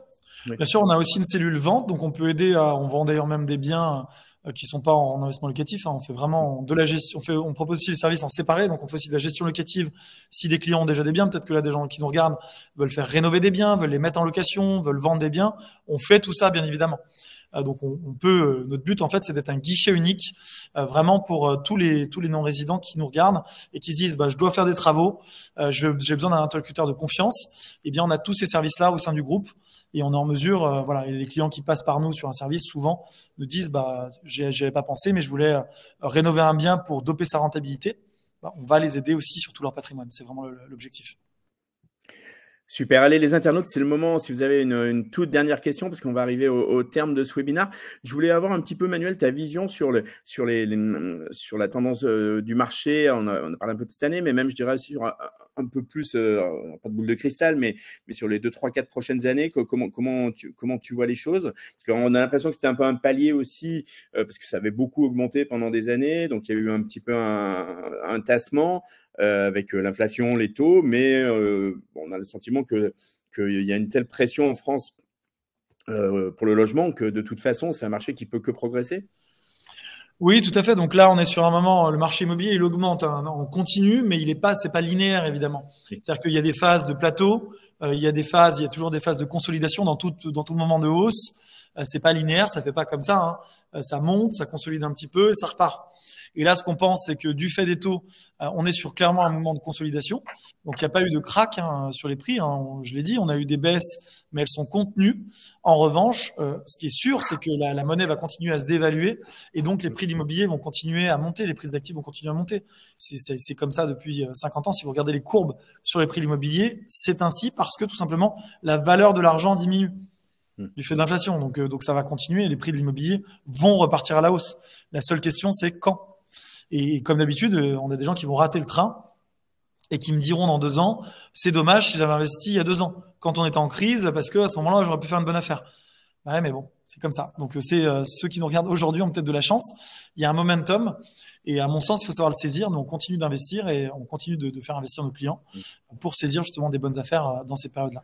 Oui. Bien sûr, on a aussi une cellule vente, donc on peut aider on vend d'ailleurs même des biens qui sont pas en investissement locatif. On fait vraiment de la gestion. On propose aussi les services en séparé, donc on fait aussi de la gestion locative. Si des clients ont déjà des biens, peut-être que là des gens qui nous regardent veulent faire rénover des biens, veulent les mettre en location, veulent vendre des biens. On fait tout ça, bien évidemment. Donc on peut. Notre but en fait, c'est d'être un guichet unique, vraiment pour tous les non-résidents qui nous regardent et qui se disent, je dois faire des travaux, j'ai besoin d'un interlocuteur de confiance. Eh bien, on a tous ces services-là au sein du groupe. Et on est en mesure, et les clients qui passent par nous sur un service, souvent, nous disent, j'y avais pas pensé, mais je voulais rénover un bien pour doper sa rentabilité. On va les aider aussi sur tout leur patrimoine. C'est vraiment l'objectif. Super. Allez, les internautes, c'est le moment. Si vous avez une toute dernière question, parce qu'on va arriver au terme de ce webinaire, je voulais avoir un petit peu, Manuel, ta vision sur la tendance du marché. On a parlé un peu de cette année, mais même, je dirais, sur un peu plus, pas de boule de cristal, mais sur les 2, 3, 4 prochaines années, comment tu vois les choses? Parce qu'on a l'impression que c'était un peu un palier aussi, parce que ça avait beaucoup augmenté pendant des années. Donc, il y a eu un petit peu un tassement. Avec l'inflation, les taux, mais on a le sentiment qu'il y a une telle pression en France pour le logement que de toute façon, c'est un marché qui peut que progresser. Oui, tout à fait. Donc là, on est sur un moment, le marché immobilier, il augmente, on continue, mais c'est pas linéaire, évidemment. C'est-à-dire qu'il y a des phases de plateau, il y a toujours des phases de consolidation dans tout moment de hausse. C'est pas linéaire, ça fait pas comme ça. Ça monte, ça consolide un petit peu et ça repart. Et là, ce qu'on pense, c'est que du fait des taux, on est sur clairement un mouvement de consolidation. Donc, il n'y a pas eu de crack sur les prix. Je l'ai dit, on a eu des baisses, mais elles sont contenues. En revanche, ce qui est sûr, c'est que la monnaie va continuer à se dévaluer et donc les prix de l'immobilier vont continuer à monter, les prix des actifs vont continuer à monter. C'est comme ça depuis 50 ans. Si vous regardez les courbes sur les prix de l'immobilier, c'est ainsi parce que tout simplement, la valeur de l'argent diminue du fait de l'inflation. Donc, ça va continuer et les prix de l'immobilier vont repartir à la hausse. La seule question, c'est quand. Et comme d'habitude, on a des gens qui vont rater le train et qui me diront dans 2 ans, c'est dommage si j'avais investi il y a 2 ans, quand on était en crise, parce que à ce moment-là, j'aurais pu faire une bonne affaire. Ouais, mais bon, c'est comme ça. Donc, ceux qui nous regardent aujourd'hui ont peut-être de la chance. Il y a un momentum. Et à mon sens, il faut savoir le saisir. Nous, on continue d'investir et on continue de faire investir nos clients pour saisir justement des bonnes affaires dans ces périodes-là.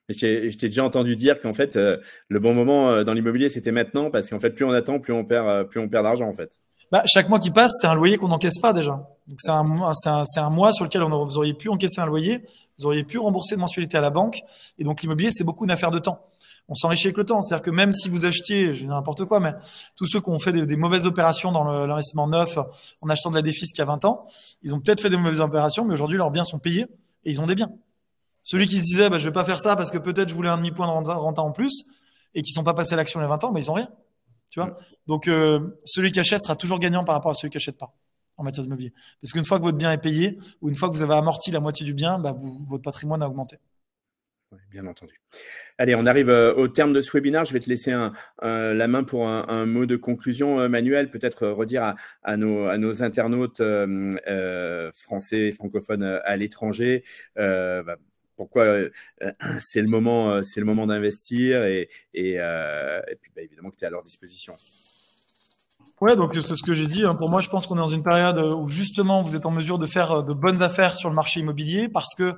Je t'ai déjà entendu dire qu'en fait, le bon moment dans l'immobilier, c'était maintenant, parce qu'en fait, plus on attend, plus on perd d'argent, en fait. Chaque mois qui passe, c'est un loyer qu'on n'encaisse pas déjà. Donc c'est un mois sur lequel vous auriez pu encaisser un loyer, vous auriez pu rembourser de mensualité à la banque. Et donc l'immobilier, c'est beaucoup une affaire de temps. On s'enrichit avec le temps. C'est-à-dire que même si vous achetiez, je dis n'importe quoi, mais tous ceux qui ont fait des mauvaises opérations dans l'investissement neuf en achetant de la défisque il y a 20 ans, ils ont peut-être fait des mauvaises opérations, mais aujourd'hui leurs biens sont payés et ils ont des biens. Celui qui se disait, je vais pas faire ça parce que peut-être je voulais un demi-point de renta en plus et qui sont pas passés à l'action il y a 20 ans, ils ont rien. Tu vois? Donc, celui qui achète sera toujours gagnant par rapport à celui qui n'achète pas en matière d'immobilier. Parce qu'une fois que votre bien est payé ou une fois que vous avez amorti la moitié du bien, votre patrimoine a augmenté. Oui, bien entendu. Allez, on arrive au terme de ce webinaire. Je vais te laisser la main pour un mot de conclusion, Manuel. Peut-être redire à nos internautes français, francophones à l'étranger, pourquoi c'est le moment d'investir et puis évidemment que tu es à leur disposition. Ouais, donc c'est ce que j'ai dit. Pour moi, je pense qu'on est dans une période où justement vous êtes en mesure de faire de bonnes affaires sur le marché immobilier parce que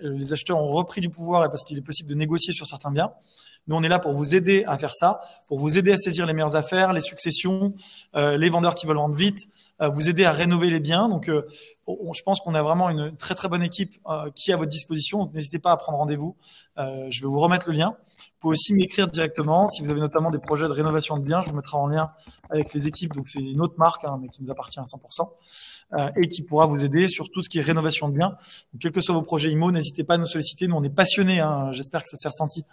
les acheteurs ont repris du pouvoir et parce qu'il est possible de négocier sur certains biens. Nous, on est là pour vous aider à faire ça, pour vous aider à saisir les meilleures affaires, les successions, les vendeurs qui veulent vendre vite, vous aider à rénover les biens. Donc, je pense qu'on a vraiment une très très bonne équipe qui est à votre disposition. Donc, n'hésitez pas à prendre rendez-vous. Je vais vous remettre le lien. Vous pouvez aussi m'écrire directement si vous avez notamment des projets de rénovation de biens. Je vous mettrai en lien avec les équipes. Donc, c'est une autre marque, mais qui nous appartient à 100%. Et qui pourra vous aider sur tout ce qui est rénovation de biens. Donc, quels que soient vos projets IMO, n'hésitez pas à nous solliciter. Nous, on est passionnés, j'espère que ça s'est ressenti,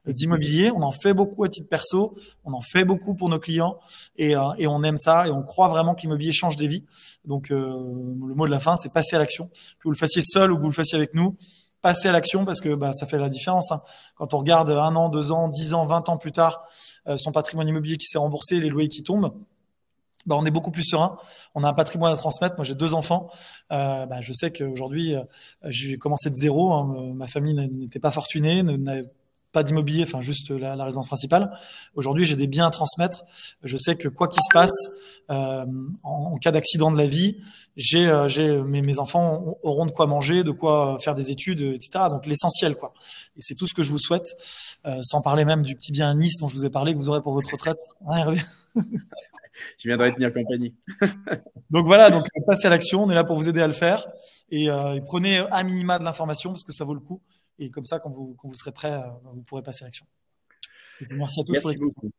d'immobilier. On en fait beaucoup à titre perso, on en fait beaucoup pour nos clients et on aime ça et on croit vraiment que l'immobilier change des vies. Donc, le mot de la fin, c'est passer à l'action. Que vous le fassiez seul ou que vous le fassiez avec nous, passez à l'action parce que ça fait la différence. Quand on regarde 1 an, 2 ans, 10 ans, 20 ans plus tard, son patrimoine immobilier qui s'est remboursé, les loyers qui tombent, on est beaucoup plus serein. On a un patrimoine à transmettre. Moi, j'ai 2 enfants. Je sais qu'aujourd'hui, j'ai commencé de zéro. Ma famille n'était pas fortunée, n'avait pas d'immobilier, enfin juste la résidence principale. Aujourd'hui, j'ai des biens à transmettre. Je sais que quoi qu'il se passe, en cas d'accident de la vie, mes enfants auront de quoi manger, de quoi faire des études, etc. Donc l'essentiel, quoi. Et c'est tout ce que je vous souhaite. Sans parler même du petit bien à Nice dont je vous ai parlé que vous aurez pour votre retraite. Hervé. Je viendrai tenir compagnie. Donc voilà, donc passez à l'action, on est là pour vous aider à le faire et prenez un minima de l'information parce que ça vaut le coup et comme ça quand vous serez prêt, vous pourrez passer à l'action. Merci à tous. Merci beaucoup.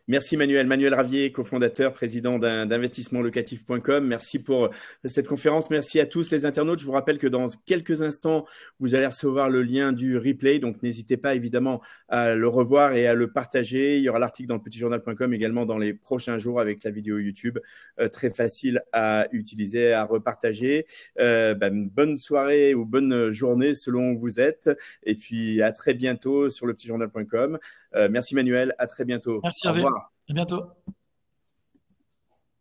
Merci Manuel Ravier, cofondateur, président d'investissementlocatif.com. Merci pour cette conférence. Merci à tous les internautes. Je vous rappelle que dans quelques instants, vous allez recevoir le lien du replay. Donc, n'hésitez pas évidemment à le revoir et à le partager. Il y aura l'article dans le petitjournal.com également dans les prochains jours avec la vidéo YouTube. Très facile à utiliser, à repartager. Bonne soirée ou bonne journée selon où vous êtes. Et puis, à très bientôt sur le petitjournal.com. Merci Manuel, à très bientôt. Merci Hervé, à bientôt.